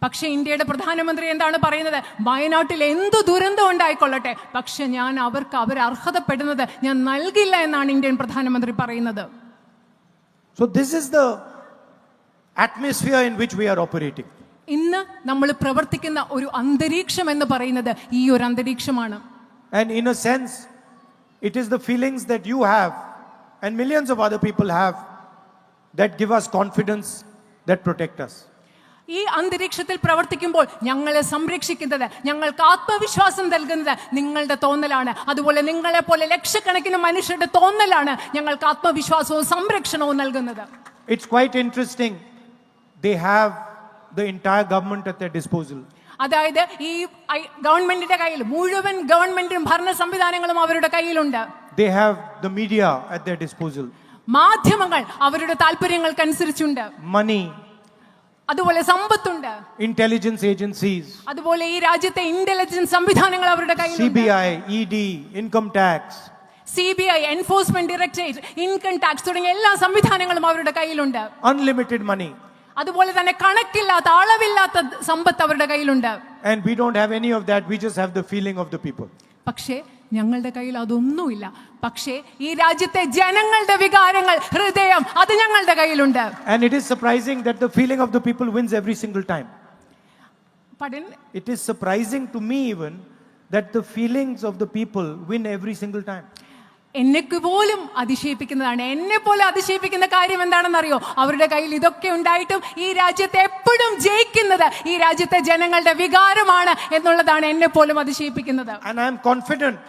പക്ഷെ ഇന്ത്യയുടെ പ്രധാനമന്ത്രി എന്താണ് പറയുന്നത്? വയനാട്ടിൽ എന്തു ദുരന്തം ഉണ്ടായിക്കൊള്ളട്ടെ, പക്ഷെ ഞാൻ അവർ അർഹതപ്പെടുന്നത് ഞാൻ നൽകില്ല എന്നാണ് ഇന്ത്യൻ പ്രധാനമന്ത്രി പറയുന്നത്. So this is the atmosphere in which we are operating. ഇന്ന് നമ്മൾ പ്രവർത്തിക്കുന്ന ഒരു അന്തരീക്ഷം എന്ന് പറയുന്നത് ഈ ഒരു അന്തരീക്ഷമാണ്. And in a sense, it is the feelings that you have and millions of other people have that give us confidence, that protect us. ഈ അന്തരീക്ഷത്തിൽ പ്രവർത്തിക്കുമ്പോൾ ഞങ്ങളെ സംരക്ഷിക്കുന്നത്, ഞങ്ങൾക്ക് ആത്മവിശ്വാസം നൽകുന്നത് നിങ്ങളുടെ തോന്നലാണ്. അതുപോലെ നിങ്ങളെ പോലെ ലക്ഷക്കണക്കിന് മനുഷ്യരുടെ തോന്നലാണ് ഞങ്ങൾക്ക് ആത്മവിശ്വാസവും സംരക്ഷണവും നൽകുന്നത്. It's quite interesting. They have the entire government at their disposal. അതായത് ഈ ഗവൺമെന്റിന്റെ കയ്യിൽ മുഴുവൻ ഗവൺമെന്റും ഭരണ സംവിധാനങ്ങളും അവരുടെ കയ്യിലുണ്ട്. They have the media at their disposal. മാധ്യമങ്ങൾ അവരുടെ താല്പര്യങ്ങൾക്കനുസരിച്ചുണ്ട്. Money, അതുപോലെ സമ്പത്തുണ്ട്. intelligence agencies, അതുപോലെ ഈ രാജ്യത്തെ ഇന്റലിജൻസ് സംവിധാനങ്ങൾ അവരുടെ കയ്യിലുണ്ട്. CBI, ED, income tax, CBI, enforcement directorate, income tax തുടങ്ങിയ എല്ലാ സംവിധാനങ്ങളും അവരുടെ കയ്യിലുണ്ട്. unlimited money. അതുപോലെ തന്നെ കണക്കില്ലാത്ത അളവില്ലാത്ത സമ്പത്ത് അവരുടെ കയ്യിലുണ്ട്. And we don't have any of that. We just have the feeling of the people. പക്ഷേ ഞങ്ങളുടെ കയ്യിൽ അതൊന്നുമില്ല. പക്ഷേ ഈ രാജ്യത്തെ ജനങ്ങളുടെ വികാരങ്ങൾ, ഹൃദയം, അത് ഞങ്ങളുടെ കയ്യിലുണ്ട്. And it is surprising that the feeling of the people wins every single time. Pardon? It is surprising to me even that the feelings of the people win every single time. എന്നെക്ക് പോലും അതിശയിപ്പിക്കുന്നതാണ്. എന്നെ പോലെ അതിശയിപ്പിക്കുന്ന കാര്യം എന്താണെന്നറിയോ? അവരുടെ കയ്യിൽ ഇതൊക്കെ ഉണ്ടായിട്ടും ഈ രാജ്യത്തെ എപ്പോഴും ജയിക്കുന്നത് ഈ രാജ്യത്തെ ജനങ്ങളുടെ വികാരമാണ് എന്നുള്ളതാണ് എന്നെ പോലും അതിശയിപ്പിക്കുന്നത്. And I am confident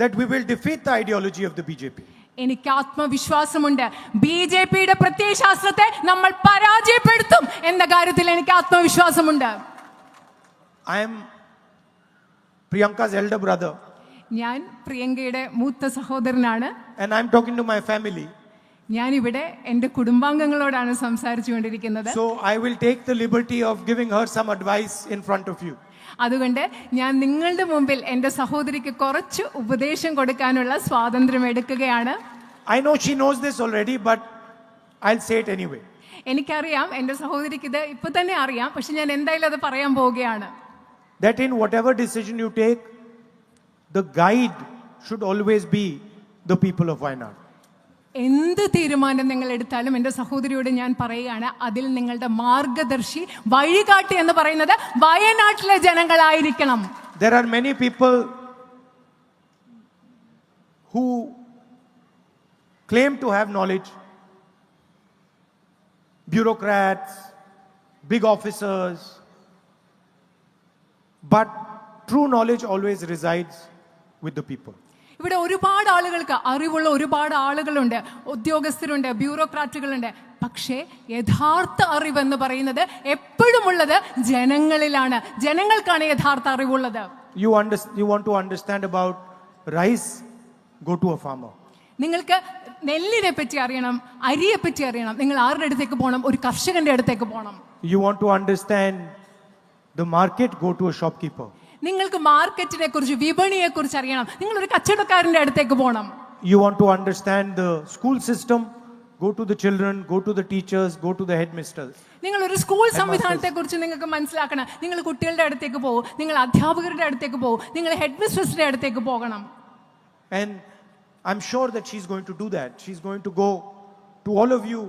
that we will defeat the ideology of the BJP. എനിക്ക് ആത്മവിശ്വാസമുണ്ട്. BJPയുടെ പ്രത്യയശാസ്ത്രത്തെ നമ്മൾ പരാജയപ്പെടുത്തും എന്ന കാര്യത്തിൽ എനിക്ക് ആത്മവിശ്വാസമുണ്ട്. I am Priyanka's elder brother. ഞാൻ പ്രിയങ്കയുടെ മൂത്ത സഹോദരനാണ്. And I am talking to my family. ഞാനിവിടെ എൻ്റെ കുടുംബാംഗങ്ങളോടാണ് സംസാരിച്ചുകൊണ്ടിരിക്കുന്നത്. So I will take the liberty of giving her some advice in front of you. അതുകൊണ്ട് ഞാൻ നിങ്ങളുടെ മുമ്പിൽ എൻ്റെ സഹോദരിക്ക് കുറച്ച് ഉപദേശം കൊടുക്കാനുള്ള സ്വാതന്ത്ര്യം എടുക്കുകയാണ്. I know she knows this already, but I'll say it anyway. എനിക്കറിയാം എൻ്റെ സഹോദരിക്ക് ഇത് ഇപ്പൊ തന്നെ അറിയാം, പക്ഷെ ഞാൻ എന്തായാലും അത് പറയാൻ പോവുകയാണ്. That in whatever decision you take, the guide should always be the people of Wayanad. എന്ത് തീരുമാനം നിങ്ങൾ എടുത്താലും എൻ്റെ സഹോദരിയോട് ഞാൻ പറയുകയാണ്, അതിൽ നിങ്ങളുടെ മാർഗദർശി, വഴികാട്ടി എന്ന് പറയുന്നത് വയനാട്ടിലെ ജനങ്ങളായിരിക്കണം. There are many people who claim to have knowledge, bureaucrats, big officers, but true knowledge always resides with the people. ഇവിടെ ഒരുപാട് ആളുകൾക്ക് അറിവുള്ള ഒരുപാട് ആളുകളുണ്ട്, ഉദ്യോഗസ്ഥരുണ്ട്, ബ്യൂറോക്രാറ്റുകളുണ്ട്. പക്ഷേ യഥാർത്ഥ അറിവെന്ന് പറയുന്നത് എപ്പോഴും ഉള്ളത് ജനങ്ങളിലാണ്. ജനങ്ങൾക്കാണ് യഥാർത്ഥ അറിവുള്ളത്. You want to understand about rice, go to a farmer. നിങ്ങൾക്ക് നെല്ലിനെ പറ്റി അറിയണം, അരിയെ പറ്റി അറിയണം, നിങ്ങൾ ആരുടെ അടുത്തേക്ക് പോകണം? ഒരു കർഷകന്റെ അടുത്തേക്ക് പോകണം. You want to understand the market, go to a shopkeeper. നിങ്ങൾക്ക് മാർക്കറ്റിനെ കുറിച്ച്, വിപണിയെ കുറിച്ച് അറിയണം, നിങ്ങൾ ഒരു കച്ചവടക്കാരന്റെ അടുത്തേക്ക് പോകണം. You want to understand the school system, go to the children, go to the teachers, go to the headmasters. നിങ്ങൾ ഒരു സ്കൂൾ സംവിധാനത്തെ കുറിച്ച് നിങ്ങൾക്ക് മനസ്സിലാക്കണം, നിങ്ങൾ കുട്ടികളുടെ അടുത്തേക്ക് പോകും, നിങ്ങൾ അധ്യാപകരുടെ അടുത്തേക്ക് പോകും, നിങ്ങൾ ഹെഡ് മിസ്ട്രസിന്റെ അടുത്തേക്ക് പോകണം. And I'm sure that she's going to do that. She's going to go to all of you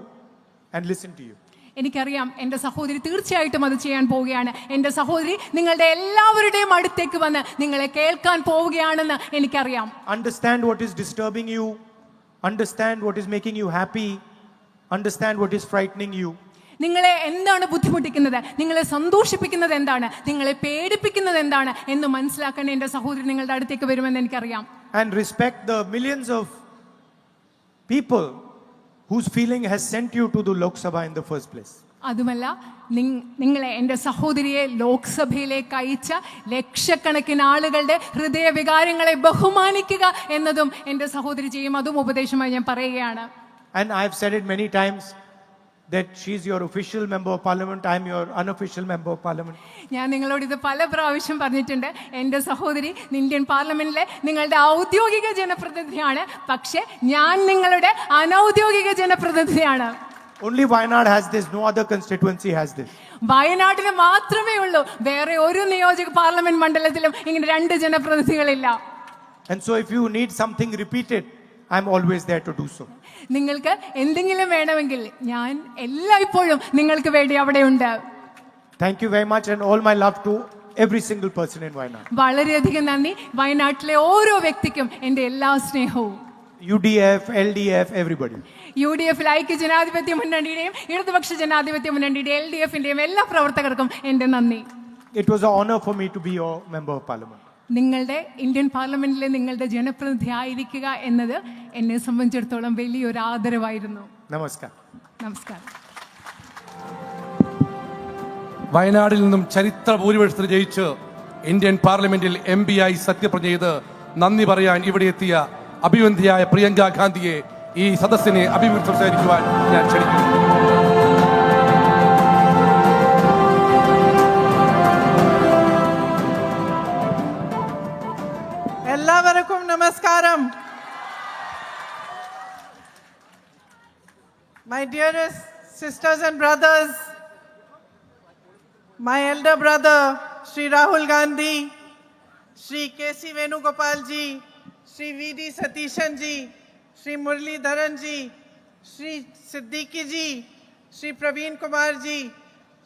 and listen to you. എനിക്കറിയാം എൻ്റെ സഹോദരി തീർച്ചയായിട്ടും അത് ചെയ്യാൻ പോവുകയാണ്. എൻ്റെ സഹോദരി നിങ്ങളുടെ എല്ലാവരുടെയും അടുത്തേക്ക് വന്ന് നിങ്ങളെ കേൾക്കാൻ പോവുകയാണെന്ന് എനിക്കറിയാം. Understand what is disturbing you, understand what is making you happy, understand what is frightening you. നിങ്ങളെ എന്താണ് ബുദ്ധിമുട്ടിക്കുന്നത്, നിങ്ങളെ സന്തോഷിപ്പിക്കുന്നത് എന്താണ്, നിങ്ങളെ പേടിപ്പിക്കുന്നത് എന്താണ് എന്ന് മനസ്സിലാക്കാൻ എൻ്റെ സഹോദരി നിങ്ങളുടെ അടുത്തേക്ക് വരുമെന്ന് എനിക്കറിയാം. And respect the millions of people whose feeling has sent you to the Lok Sabha in the first place. അതുമല്ല, നിങ്ങളെ എൻ്റെ സഹോദരിയെ ലോക്സഭയിലേക്ക് അയച്ച ലക്ഷക്കണക്കിന് ആളുകളുടെ ഹൃദയവികാരങ്ങളെ ബഹുമാനിക്കുക എന്നതും എൻ്റെ സഹോദരി ചെയ്യും. അതും ഉപദേശമായി ഞാൻ പറയുകയാണ്. And I've said it many times, that she's your official member of parliament, I'm your unofficial member of parliament. ഞാൻ നിങ്ങളോട് ഇത് പല പ്രാവശ്യം പറഞ്ഞിട്ടുണ്ട്. എൻ്റെ സഹോദരി ഇന്ത്യൻ പാർലമെന്റിലെ നിങ്ങളുടെ ഔദ്യോഗിക ജനപ്രതിനിധിയാണ്, പക്ഷേ ഞാൻ നിങ്ങളുടെ അനൗദ്യോഗിക ജനപ്രതിനിധിയാണ്. Only Wayanad has this, no other constituency has this. വയനാട്ടിന് മാത്രമേ ഉള്ളൂ, വേറെ ഒരു നിയോജക പാർലമെന്റ് മണ്ഡലത്തിലും ഇങ്ങനെ 2 ജനപ്രതിനിധികളില്ല. And so if you need something repeated, I'm always there to do so. നിങ്ങൾക്ക് എന്തെങ്കിലും വേണമെങ്കിൽ ഞാൻ എല്ലായ്പ്പോഴും നിങ്ങൾക്ക് വേണ്ടി അവിടെയുണ്ട്. Thank you very much, and all my love to every single person in Wayanad. വളരെയധികം നന്ദി. വയനാട്ടിലെ ഓരോ വ്യക്തിക്കും എൻ്റെ എല്ലാ സ്നേഹവും. UDF, LDF, everybody. UDF ഐക്യ ജനാധിപത്യ മുന്നണിയുടെയും ഇടതുപക്ഷ ജനാധിപത്യ മുന്നണിയുടെയും LDF-ന്റെയും എല്ലാ പ്രവർത്തകർക്കും എൻ്റെ നന്ദി. It was an honor for me to be your member of parliament. നിങ്ങളുടെ ഇന്ത്യൻ പാർലമെന്റിലെ നിങ്ങളുടെ ജനപ്രതിനിധി ആയിരിക്കുക എന്നത് എന്നെ സംബന്ധിച്ചിടത്തോളം വലിയൊരു ആദരവായിരുന്നു. Namaskar. നമസ്കാരം. വയനാടിൽ നിന്നും ചരിത്ര ഭൂരിപക്ഷത്തിൽ ജയിച്ച് ഇന്ത്യൻ പാർലമെന്റിൽ MP ആയി സത്യപ്രതിജ്ഞ ചെയ്ത് നന്ദി പറയാൻ ഇവിടെ എത്തിയ അഭിവന്ധിയായ പ്രിയങ്ക ഗാന്ധിയെ ഈ സദസ്സിനെ അഭിമുഖം സംസാരിക്കുവാൻ ഞാൻ ക്ഷണിക്കുന്നു. എല്ലാവർക്കും നമസ്കാരം. My dearest sisters and brothers, my elder brother Shri Rahul Gandhi, Shri K.C. Venugopal ji, Shri V.D. Satishan ji, Shri Muralidharan ji, Shri Siddiqui ji, Shri Praveen Kumar ji,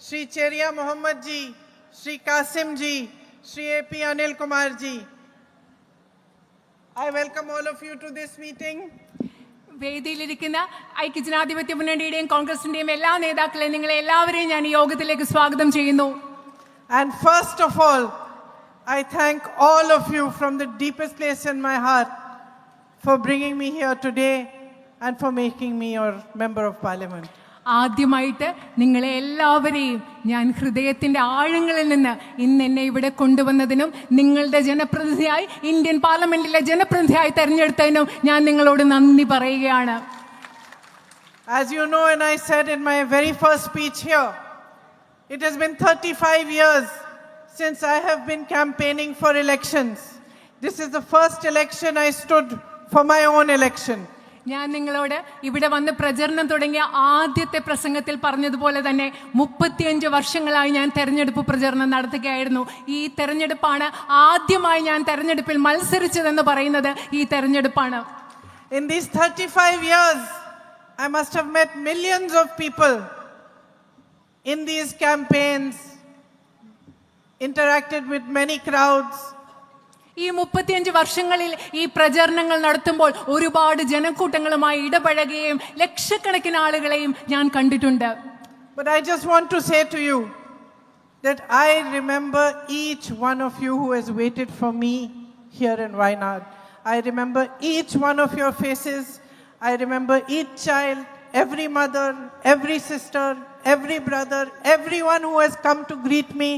Shri Cheria Mohammed ji, Shri Qasim ji, Shri A.P. Anil Kumar ji. I welcome all of you to this meeting. വേദിയിലിരിക്കുന്ന ഐക്യജനാധിപത്യ മുന്നണിയുടെയും കോൺഗ്രസിന്റെയും എല്ലാ നേതാക്കളെയും നിങ്ങളെ എല്ലാവരെയും ഞാൻ ഈ യോഗത്തിലേക്ക് സ്വാഗതം ചെയ്യുന്നു. And first of all, I thank all of you from the deepest place in my heart for bringing me here today and for making me your member of parliament. ആദ്യമായിട്ട് നിങ്ങളെ എല്ലാവരെയും ഞാൻ ഹൃദയത്തിന്റെ ആഴങ്ങളിൽ നിന്ന് ഇന്ന് എന്നെ ഇവിടെ കൊണ്ടുവന്നതിനും നിങ്ങളുടെ ജനപ്രതിനിധിയായി ഇന്ത്യൻ പാർലമെന്റിലെ ജനപ്രതിനിധിയായി തെരഞ്ഞെടുത്തതിനും ഞാൻ നിങ്ങളോട് നന്ദി പറയുകയാണ്. As you know, and I said in my very first speech here, it has been 35 years since I have been campaigning for elections. This is the first election I stood for my own election. ഞാൻ നിങ്ങളോട് ഇവിടെ വന്ന് പ്രചരണം തുടങ്ങിയ ആദ്യത്തെ പ്രസംഗത്തിൽ പറഞ്ഞതുപോലെ തന്നെ 35 വർഷങ്ങളായി ഞാൻ തെരഞ്ഞെടുപ്പ് പ്രചരണം നടത്തുകയായിരുന്നു. ഈ തെരഞ്ഞെടുപ്പാണ് ആദ്യമായി ഞാൻ തെരഞ്ഞെടുപ്പിൽ മത്സരിച്ചതെന്ന് പറയുന്നത് ഈ തെരഞ്ഞെടുപ്പാണ്. In these 35 years, I must have met millions of people in these campaigns, interacted with many crowds. ഈ 35 വർഷങ്ങളിൽ ഈ പ്രചരണങ്ങൾ നടത്തുമ്പോൾ ഒരുപാട് ജനക്കൂട്ടങ്ങളുമായി ഇടപഴകുകയും ലക്ഷക്കണക്കിന് ആളുകളെയും ഞാൻ കണ്ടിട്ടുണ്ട്. But I just want to say to you that I remember each one of you who has waited for me here in Wayanad. I remember each one of your faces. I remember each child, every mother, every sister, every brother, everyone who has come to greet me.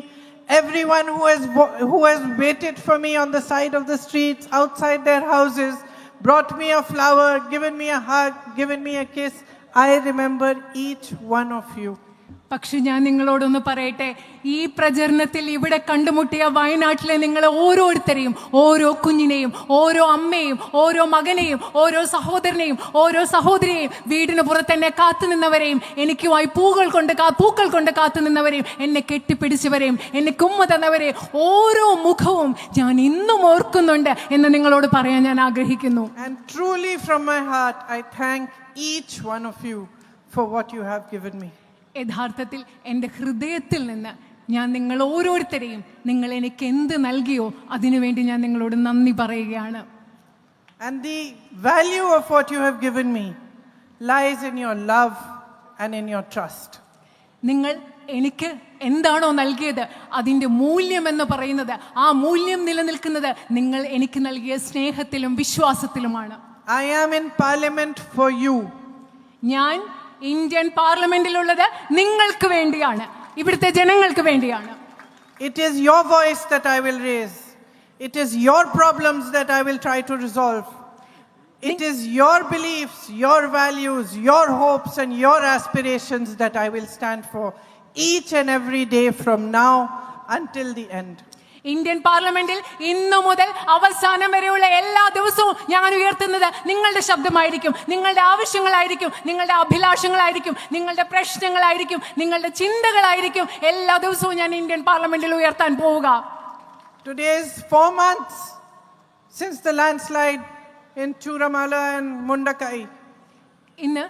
Everyone who has waited for me on the side of the streets, outside their houses, brought me a flower, given me a hug, given me a kiss. I remember each one of you. പക്ഷെ ഞാൻ നിങ്ങളോടൊന്ന് പറയട്ടെ, ഈ പ്രചരണത്തിൽ ഇവിടെ കണ്ടുമുട്ടിയ വയനാട്ടിലെ നിങ്ങളെ ഓരോരുത്തരെയും, ഓരോ കുഞ്ഞിനെയും, ഓരോ അമ്മയെയും, ഓരോ മകനെയും, ഓരോ സഹോദരനെയും, ഓരോ സഹോദരിയെയും, വീടിന് പുറത്തെന്നെ കാത്തുനിന്നവരെയും, എനിക്കുമായി പൂക്കൾ കൊണ്ട് കാത്തുനിന്നവരെയും, എന്നെ കെട്ടിപ്പിടിച്ചവരെയും, എന്നെ കുമ്മ തന്നവരെയും ഓരോ മുഖവും ഞാൻ ഇന്നും ഓർക്കുന്നുണ്ട് എന്ന് നിങ്ങളോട് പറയാൻ ഞാൻ ആഗ്രഹിക്കുന്നു. And truly from my heart, I thank each one of you for what you have given me. യഥാർത്ഥത്തിൽ എൻ്റെ ഹൃദയത്തിൽ നിന്ന് ഞാൻ നിങ്ങൾ ഓരോരുത്തരെയും നിങ്ങൾ എനിക്ക് എന്ത് നൽകിയോ അതിനുവേണ്ടി ഞാൻ നിങ്ങളോട് നന്ദി പറയുകയാണ്. And the value of what you have given me lies in your love and in your trust. നിങ്ങൾ എനിക്ക് എന്താണോ നൽകിയത് അതിൻ്റെ മൂല്യം എന്ന് പറയുന്നത്, ആ മൂല്യം നിലനിൽക്കുന്നത് നിങ്ങൾ എനിക്ക് നൽകിയ സ്നേഹത്തിലും വിശ്വാസത്തിലുമാണ്. I am in parliament for you. ഞാൻ ഇന്ത്യൻ പാർലമെന്റിലുള്ളത് നിങ്ങൾക്ക് വേണ്ടിയാണ്, ഇവിടുത്തെ ജനങ്ങൾക്ക് വേണ്ടിയാണ്. It is your voice that I will raise. It is your problems that I will try to resolve. It is your beliefs, your values, your hopes, and your aspirations that I will stand for each and every day from now until the end. Indian പാർലമെന്റിൽ ഇന്നു മുതൽ അവസാനം വരെയുള്ള എല്ലാ ദിവസവും ഞാൻ ഉയർത്തുന്നത് നിങ്ങളുടെ ശബ്ദമായിരിക്കും, നിങ്ങളുടെ ആവശ്യങ്ങളായിരിക്കും, നിങ്ങളുടെ അഭിലാഷങ്ങളായിരിക്കും, നിങ്ങളുടെ പ്രശ്നങ്ങളായിരിക്കും, നിങ്ങളുടെ ചിന്തകളായിരിക്കും. എല്ലാ ദിവസവും ഞാൻ ഇന്ത്യൻ പാർലമെന്റിൽ ഉയർത്താൻ പോവുക. Today is 4 months since the landslide in Churamala and Mundakai. ഇന്ന്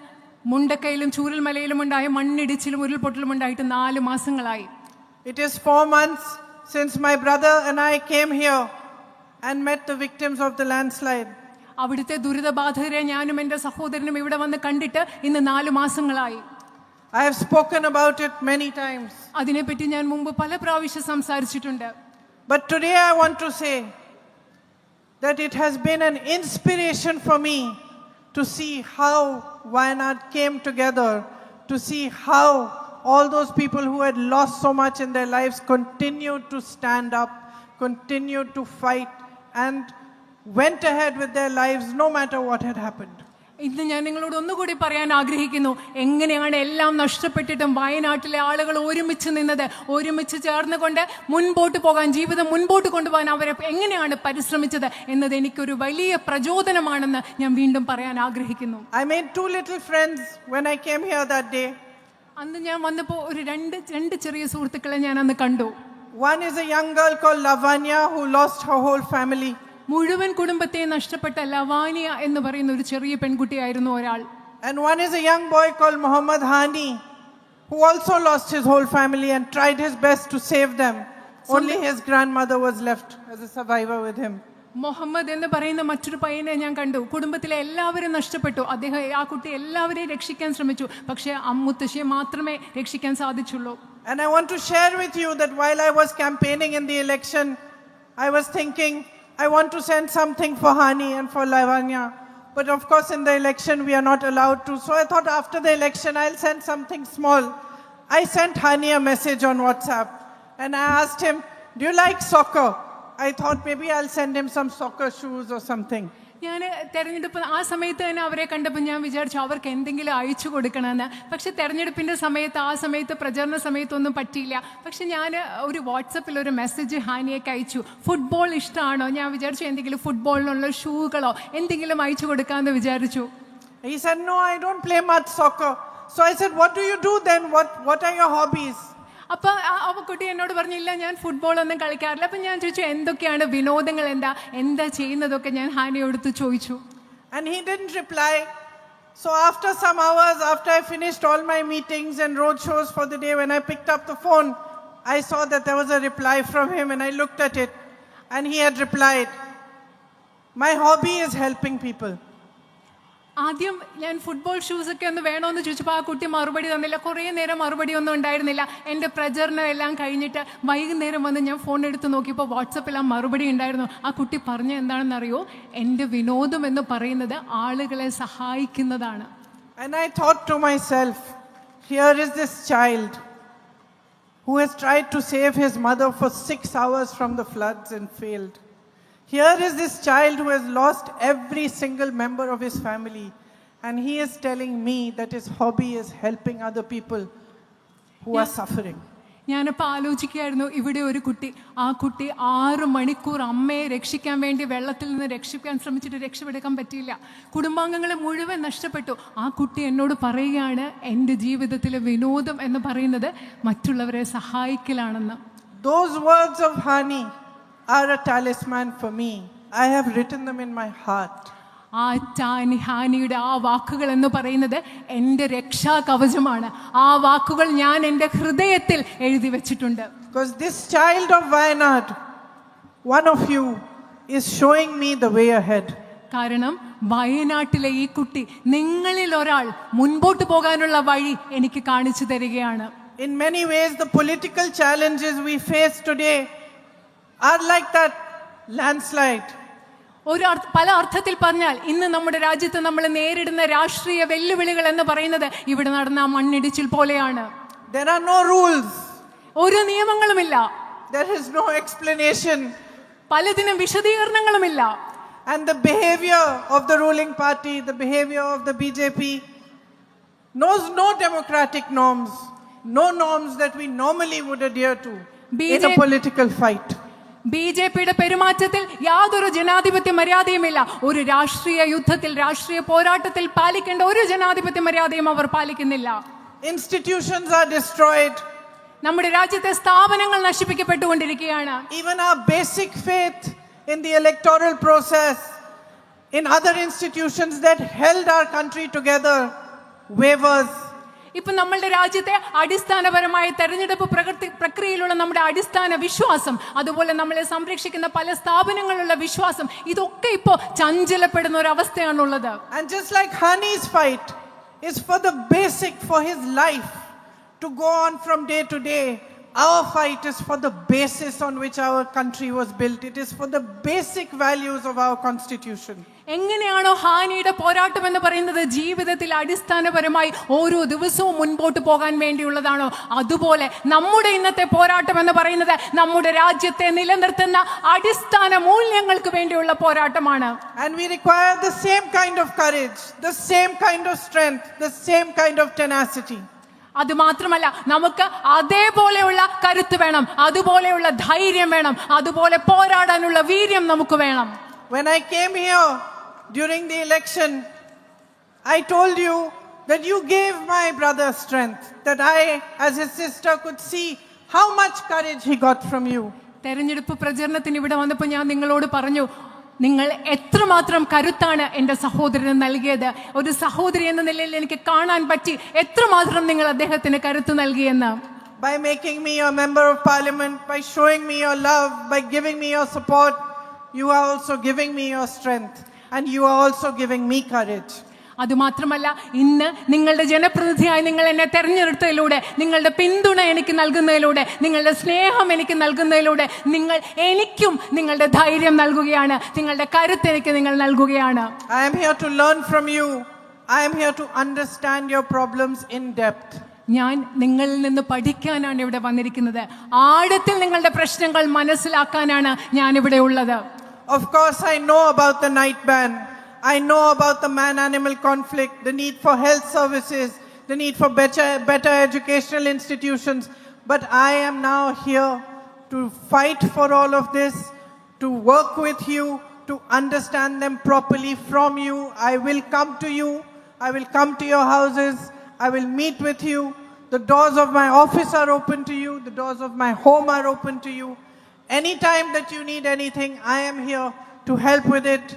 മുണ്ടക്കയിലും ചൂരൽമലയിലും ഉണ്ടായ മണ്ണിടിച്ചിലും ഉരുൾപൊട്ടലും ഉണ്ടായിട്ട് 4 മാസങ്ങളായി. It is 4 months since my brother and I came here and met the victims of the landslide. അവിടുത്തെ ദുരിതബാധിതരെ ഞാനും എൻ്റെ സഹോദരനും ഇവിടെ വന്ന് കണ്ടിട്ട് ഇന്ന് 4 മാസങ്ങളായി. I have spoken about it many times. അതിനെപ്പറ്റി ഞാൻ മുമ്പ് പല പ്രാവശ്യം സംസാരിച്ചിട്ടുണ്ട്. But today I want to say that it has been an inspiration for me to see how Wayanad came together, to see how all those people who had lost so much in their lives continued to stand up, continued to fight, and went ahead with their lives no matter what had happened. ഇന്ന് ഞാൻ നിങ്ങളോട് ഒന്നുകൂടി പറയാൻ ആഗ്രഹിക്കുന്നു, എങ്ങനെയാണ് എല്ലാം നഷ്ടപ്പെട്ടിട്ടും വയനാട്ടിലെ ആളുകൾ ഒരുമിച്ച് നിന്നത്, ഒരുമിച്ച് ചേർന്നുകൊണ്ട് മുൻപോട്ട് പോകാൻ, ജീവിതം മുൻപോട്ട് കൊണ്ടുപോകാൻ അവരെ എങ്ങനെയാണ് പരിശ്രമിച്ചത് എന്നത് എനിക്കൊരു വലിയ പ്രചോദനമാണെന്ന് ഞാൻ വീണ്ടും പറയാൻ ആഗ്രഹിക്കുന്നു. I made 2 little friends when I came here that day. അന്ന് ഞാൻ വന്നപ്പോൾ ഒരു രണ്ട് ചെറിയ സുഹൃത്തുക്കളെ ഞാൻ അന്ന് കണ്ടു. One is a young girl called Lavanya who lost her whole family. മുഴുവൻ കുടുംബത്തെ നഷ്ടപ്പെട്ട ലവാനിയ എന്ന് പറയുന്ന ഒരു ചെറിയ പെൺകുട്ടിയായിരുന്നു ഒരാൾ. And one is a young boy called Muhammad Hani who also lost his whole family and tried his best to save them. Only his grandmother was left as a survivor with him. Muhammad എന്ന് പറയുന്ന മറ്റൊരു പയ്യനെ ഞാൻ കണ്ടു. കുടുംബത്തിലെ എല്ലാവരും നഷ്ടപ്പെട്ടു. ആ കുട്ടി എല്ലാവരെയും രക്ഷിക്കാൻ ശ്രമിച്ചു. പക്ഷേ അമ്മുത്തശ്ശിയെ മാത്രമേ രക്ഷിക്കാൻ സാധിച്ചുള്ളൂ. And I want to share with you that while I was campaigning in the election, I was thinking I want to send something for Hani and for Lavanya. But of course in the election we are not allowed to. So I thought after the election I'll send something small. I sent Hani a message on WhatsApp and I asked him, do you like soccer? I thought maybe I'll send him some soccer shoes or something. ഞാൻ തെരഞ്ഞെടുപ്പ് ആ സമയത്ത് തന്നെ അവരെ കണ്ടപ്പോൾ ഞാൻ വിചാരിച്ചു അവർക്ക് എന്തെങ്കിലും അയച്ചു കൊടുക്കണമെന്ന്. പക്ഷെ തെരഞ്ഞെടുപ്പിൻ്റെ സമയത്ത്, ആ സമയത്ത് പ്രചരണ സമയത്തൊന്നും പറ്റിയില്ല. പക്ഷെ ഞാൻ ഒരു വാട്സപ്പിൽ ഒരു മെസ്സേജ് ഹാനിയേക്ക് അയച്ചു, ഫുട്ബോൾ ഇഷ്ടമാണോ? ഞാൻ വിചാരിച്ചു എന്തെങ്കിലും ഫുട്ബോളിനുള്ള ഷൂകളോ എന്തെങ്കിലും അയച്ചു കൊടുക്കാമെന്ന് വിചാരിച്ചു. He said, no, I don't play much soccer. So I said, what do you do then? What are your hobbies? അപ്പോൾ ആ കുട്ടി എന്നോട് പറഞ്ഞില്ല, ഞാൻ ഫുട്ബോളൊന്നും കളിക്കാറില്ല. അപ്പം ഞാൻ ചോദിച്ചു എന്തൊക്കെയാണ് വിനോദങ്ങൾ, എന്താ ചെയ്യുന്നതൊക്കെ ഞാൻ ഹാനിയോടുത്ത് ചോദിച്ചു. And he didn't reply. So after some hours, after I finished all my meetings and road shows for the day, when I picked up the phone, I saw that there was a reply from him and I looked at it and he had replied, my hobby is helping people. ആദ്യം ഞാൻ football ഷൂസൊക്കെ ഒന്ന് വേണമെന്ന് ചോദിച്ചപ്പോൾ ആ കുട്ടി മറുപടി തന്നില്ല. കുറേ നേരം മറുപടി ഒന്നും ഉണ്ടായിരുന്നില്ല. എൻ്റെ പ്രചരണം എല്ലാം കഴിഞ്ഞിട്ട് വൈകുന്നേരം വന്ന് ഞാൻ ഫോൺ എടുത്ത് നോക്കിയപ്പോൾ വാട്സപ്പിൽ ആ മറുപടി ഉണ്ടായിരുന്നു. ആ കുട്ടി പറഞ്ഞ എന്താണെന്നറിയോ, എൻ്റെ വിനോദം എന്ന് പറയുന്നത് ആളുകളെ സഹായിക്കുന്നതാണ്. And I thought to myself, here is this child who has tried to save his mother for 6 hours from the floods and failed. Here is this child who has lost every single member of his family, and he is telling me that his hobby is helping other people who are suffering. ഞാനിപ്പോൾ ആലോചിക്കുകയായിരുന്നു, ഇവിടെ ഒരു കുട്ടി, ആ കുട്ടി 6 മണിക്കൂർ അമ്മയെ രക്ഷിക്കാൻ വേണ്ടി വെള്ളത്തിൽ നിന്ന് രക്ഷിക്കാൻ ശ്രമിച്ചിട്ട് രക്ഷപ്പെടുക്കാൻ പറ്റിയില്ല. കുടുംബാംഗങ്ങളെ മുഴുവൻ നഷ്ടപ്പെട്ടു. ആ കുട്ടി എന്നോട് പറയുകയാണ്, എൻ്റെ ജീവിതത്തിലെ വിനോദം എന്ന് പറയുന്നത് മറ്റുള്ളവരെ സഹായിക്കലാണെന്ന്. Those words of Hani are a talisman for me. I have written them in my heart. ആ ഹാനിയുടെ ആ വാക്കുകൾ എന്ന് പറയുന്നത് എൻ്റെ രക്ഷാ കവചമാണ്. ആ വാക്കുകൾ ഞാൻ എൻ്റെ ഹൃദയത്തിൽ എഴുതി വെച്ചിട്ടുണ്ട്. Because this child of Wayanad, one of you, is showing me the way ahead. കാരണം വയനാട്ടിലെ ഈ കുട്ടി, നിങ്ങളിൽ ഒരാൾ മുൻപോട്ട് പോകാനുള്ള വഴി എനിക്ക് കാണിച്ചു തരികയാണ്. In many ways, the political challenges we face today are like that landslide. പല അർത്ഥത്തിൽ പറഞ്ഞാൽ ഇന്ന് നമ്മുടെ രാജ്യത്ത് നമ്മൾ നേരിടുന്ന രാഷ്ട്രീയ വെല്ലുവിളികൾ എന്ന് പറയുന്നത് ഇവിടെ നടന്ന മണ്ണിടിച്ചിൽ പോലെയാണ്. There are no rules. ഒരു നിയമങ്ങളുമില്ല. There is no explanation. പലതിനും വിശദീകരണങ്ങളുമില്ല. And the behavior of the ruling party, the behavior of the BJP, knows no democratic norms, no norms that we normally would adhere to in a political fight. BJPയുടെ പെരുമാറ്റത്തിൽ യാതൊരു ജനാധിപത്യ മര്യാദയുമില്ല. ഒരു രാഷ്ട്രീയ യുദ്ധത്തിൽ, രാഷ്ട്രീയ പോരാട്ടത്തിൽ പാലിക്കേണ്ട ഒരു ജനാധിപത്യ മര്യാദയും അവർ പാലിക്കുന്നില്ല. Institutions are destroyed. നമ്മുടെ രാജ്യത്തെ സ്ഥാപനങ്ങൾ നശിപ്പിക്കപ്പെട്ടുകൊണ്ടിരിക്കുകയാണ്. Even our basic faith in the electoral process, in other institutions that held our country together, wavers. ഇപ്പൊ നമ്മളുടെ രാജ്യത്തെ അടിസ്ഥാനപരമായ തെരഞ്ഞെടുപ്പ് പ്രക്രിയയിലുള്ള നമ്മുടെ അടിസ്ഥാന വിശ്വാസം, അതുപോലെ നമ്മളെ സംരക്ഷിക്കുന്ന പല സ്ഥാപനങ്ങളിലുള്ള വിശ്വാസം, ഇതൊക്കെ ഇപ്പോ ചഞ്ചലപ്പെടുന്ന ഒരു അവസ്ഥയാണുള്ളത്. And just like Hani's fight is for the basic, for his life to go on from day to day, our fight is for the basis on which our country was built. It is for the basic values of our constitution. എങ്ങനെയാണോ ഹാനിയുടെ പോരാട്ടം എന്ന് പറയുന്നത് ജീവിതത്തിൽ അടിസ്ഥാനപരമായി ഓരോ ദിവസവും മുൻപോട്ട് പോകാൻ വേണ്ടിയുള്ളതാണോ, അതുപോലെ നമ്മുടെ ഇന്നത്തെ പോരാട്ടം എന്ന് പറയുന്നത് നമ്മുടെ രാജ്യത്തെ നിലനിർത്തുന്ന അടിസ്ഥാന മൂല്യങ്ങൾക്ക് വേണ്ടിയുള്ള പോരാട്ടമാണ്. And we require the same kind of courage, the same kind of strength, the same kind of tenacity. അത് മാത്രമല്ല, നമുക്ക് അതേപോലെയുള്ള കരുത്ത് വേണം, അതുപോലെയുള്ള ധൈര്യം വേണം, അതുപോലെ പോരാടാനുള്ള വീര്യം നമുക്ക് വേണം. When I came here during the election, I told you that you gave my brother strength, that I as his sister could see how much courage he got from you. തെരഞ്ഞെടുപ്പ് പ്രചരണത്തിന് ഇവിടെ വന്നപ്പോൾ ഞാൻ നിങ്ങളോട് പറഞ്ഞു, നിങ്ങൾ എത്രമാത്രം കരുത്താണ് എൻ്റെ സഹോദരന് നൽകിയത്. ഒരു സഹോദരി എന്ന നിലയിൽ എനിക്ക് കാണാൻ പറ്റി എത്രമാത്രം നിങ്ങൾ അദ്ദേഹത്തിന് കരുത്ത് നൽകിയെന്ന്. By making me a member of parliament, by showing me your love, by giving me your support, you are also giving me your strength, and you are also giving me courage. അതുമാത്രമല്ല, ഇന്ന് നിങ്ങളുടെ ജനപ്രതിനിധിയായി നിങ്ങൾ എന്നെ തെരഞ്ഞെടുത്തതിലൂടെ, നിങ്ങളുടെ പിന്തുണ എനിക്ക് നൽകുന്നതിലൂടെ, നിങ്ങളുടെ സ്നേഹം എനിക്ക് നൽകുന്നതിലൂടെ നിങ്ങൾ എനിക്കും നിങ്ങളുടെ ധൈര്യം നൽകുകയാണ്, നിങ്ങളുടെ കരുത്ത് എനിക്ക് നിങ്ങൾ നൽകുകയാണ്. I am here to learn from you. I am here to understand your problems in depth. ഞാൻ നിങ്ങളിൽ നിന്ന് പഠിക്കാനാണ് ഇവിടെ വന്നിരിക്കുന്നത്. ആഴത്തിൽ നിങ്ങളുടെ പ്രശ്നങ്ങൾ മനസ്സിലാക്കാനാണ് ഞാൻ ഇവിടെ ഉള്ളത്. Of course, I know about the night ban. I know about the man-animal conflict, the need for health services, the need for better educational institutions. But I am now here to fight for all of this, to work with you, to understand them properly from you. I will come to you. I will come to your houses. I will meet with you. The doors of my office are open to you. The doors of my home are open to you. Anytime that you need anything, I am here to help with it,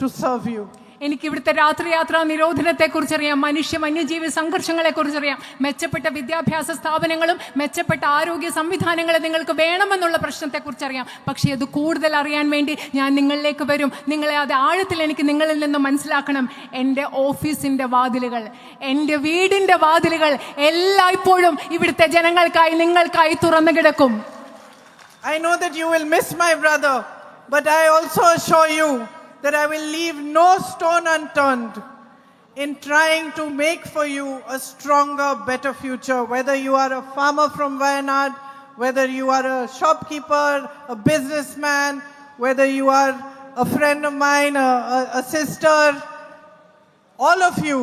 to serve you. എനിക്ക് ഇവിടുത്തെ രാത്രിയാത്രാ നിരോധനത്തെ കുറിച്ചറിയാം, വന്യജീവി സംഘർഷങ്ങളെ കുറിച്ചറിയാം, മെച്ചപ്പെട്ട വിദ്യാഭ്യാസ സ്ഥാപനങ്ങളും മെച്ചപ്പെട്ട ആരോഗ്യ സംവിധാനങ്ങളും നിങ്ങൾക്ക് വേണമെന്നുള്ള പ്രശ്നത്തെക്കുറിച്ചറിയാം. പക്ഷേ അത് കൂടുതൽ അറിയാൻ വേണ്ടി ഞാൻ നിങ്ങളിലേക്ക് വരും. നിങ്ങളെ അത് ആഴത്തിൽ എനിക്ക് നിങ്ങളിൽ നിന്ന് മനസ്സിലാക്കണം. എൻ്റെ ഓഫീസിൻ്റെ വാതിലുകൾ, എൻ്റെ വീടിൻ്റെ വാതിലുകൾ എല്ലായ്പ്പോഴും ഇവിടുത്തെ ജനങ്ങൾക്കായി, നിങ്ങൾക്കായി തുറന്നു കിടക്കും. I know that you will miss my brother, but I also assure you that I will leave no stone unturned in trying to make for you a stronger, better future. Whether you are a farmer from Wayanad, whether you are a shopkeeper, a businessman, whether you are a friend of mine, a sister, all of you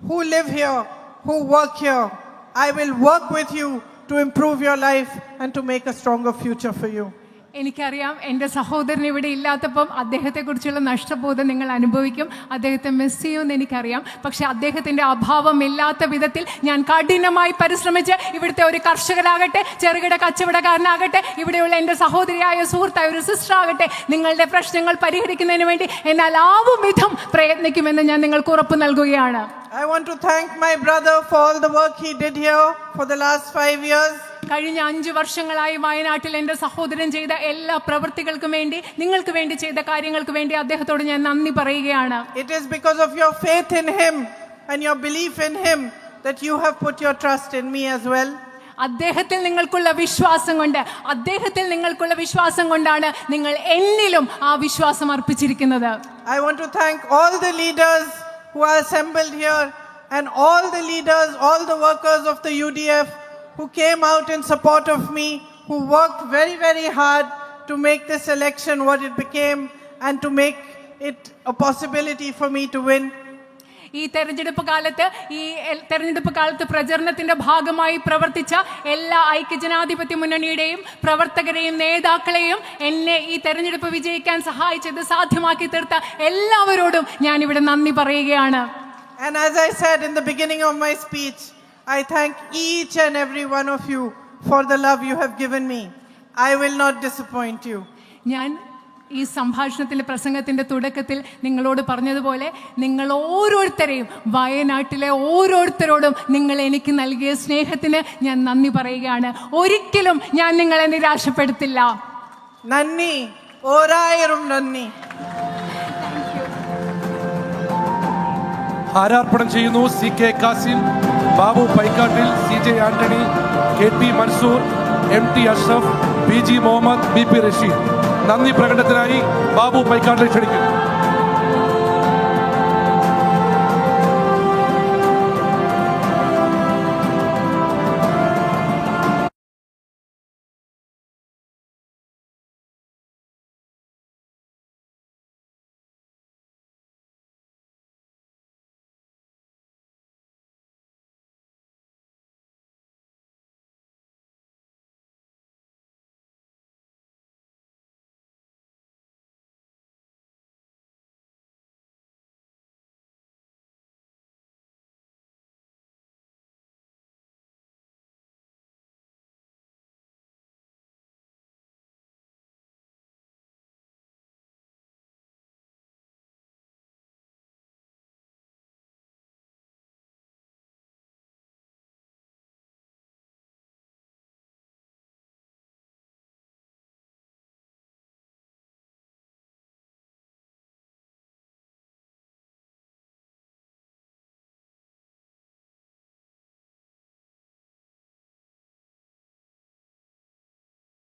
who live here, who work here, I will work with you to improve your life and to make a stronger future for you. എനിക്കറിയാം, എൻ്റെ സഹോദരൻ ഇവിടെ ഇല്ലാത്തപ്പം അദ്ദേഹത്തെക്കുറിച്ചുള്ള നഷ്ടബോധം നിങ്ങൾ അനുഭവിക്കും. അദ്ദേഹത്തെ miss ചെയ്യുമെന്ന് എനിക്കറിയാം. പക്ഷെ അദ്ദേഹത്തിൻ്റെ അഭാവം ഇല്ലാത്ത വിധത്തിൽ ഞാൻ കഠിനമായി പരിശ്രമിച്ച് ഇവിടുത്തെ ഒരു കർഷകനാകട്ടെ, ചെറുകിട കച്ചവടക്കാരനാകട്ടെ, ഇവിടെയുള്ള എൻ്റെ സഹോദരിയായ സുഹൃത്തായ ഒരു സിസ്റ്റർ ആകട്ടെ, നിങ്ങളുടെ പ്രശ്നങ്ങൾ പരിഹരിക്കുന്നതിന് വേണ്ടി എന്നാൽ ആവും വിധം പ്രയത്നിക്കുമെന്ന് ഞാൻ നിങ്ങൾക്ക് ഉറപ്പ് നൽകുകയാണ്. I want to thank my brother for all the work he did here for the last 5 years. കഴിഞ്ഞ 5 വർഷങ്ങളായി വയനാട്ടിൽ എൻ്റെ സഹോദരൻ ചെയ്ത എല്ലാ പ്രവൃത്തികൾക്കും വേണ്ടി, നിങ്ങൾക്ക് വേണ്ടി ചെയ്ത കാര്യങ്ങൾക്ക് വേണ്ടി അദ്ദേഹത്തോട് ഞാൻ നന്ദി പറയുകയാണ്. It is because of your faith in him and your belief in him that you have put your trust in me as well. അദ്ദേഹത്തിൽ നിങ്ങൾക്കുള്ള വിശ്വാസം കൊണ്ടാണ് നിങ്ങൾ എന്നിലും ആ വിശ്വാസം അർപ്പിച്ചിരിക്കുന്നത്. I want to thank all the leaders who are assembled here and all the leaders, all the workers of the UDF who came out in support of me, who worked very, very hard to make this election what it became and to make it a possibility for me to win. ഈ തെരഞ്ഞെടുപ്പ് കാലത്ത് പ്രചരണത്തിന്റെ ഭാഗമായി പ്രവർത്തിച്ച എല്ലാ ഐക്യജനാധിപത്യ മുന്നണിയുടെയും പ്രവർത്തകരെയും നേതാക്കളെയും എന്നെ ഈ തെരഞ്ഞെടുപ്പ് വിജയിക്കാൻ സഹായിച്ചത് സാധ്യമാക്കി തീർത്ത എല്ലാവരോടും ഞാൻ ഇവിടെ നന്ദി പറയുകയാണ്. And as I said in the beginning of my speech, I thank each and every one of you for the love you have given me. I will not disappoint you. ഞാൻ ഈ സംഭാഷണത്തിന്റെ പ്രസംഗത്തിന്റെ തുടക്കത്തിൽ നിങ്ങളോട് പറഞ്ഞതുപോലെ നിങ്ങൾ ഓരോരുത്തരെയും വയനാട്ടിലെ ഓരോരുത്തരോടും നിങ്ങൾ എനിക്ക് നൽകിയ സ്നേഹത്തിന് ഞാൻ നന്ദി പറയുകയാണ്. ഒരിക്കലും ഞാൻ നിങ്ങളെ നിരാശപ്പെടുത്തില്ല. നന്ദി, ഓരായിരം നന്ദി. ഹാരാർപ്പണം ചെയ്യുന്നു C K Kasim, Babu Paikkattil, C J Antony, K T Mansoor, M T Ashraf, P G Muhammad, B P Rasheed. നന്ദി പ്രകടനത്തിനായി ബാബു പൈക്കാട്ടിൽ ക്ഷണിക്കുന്നു.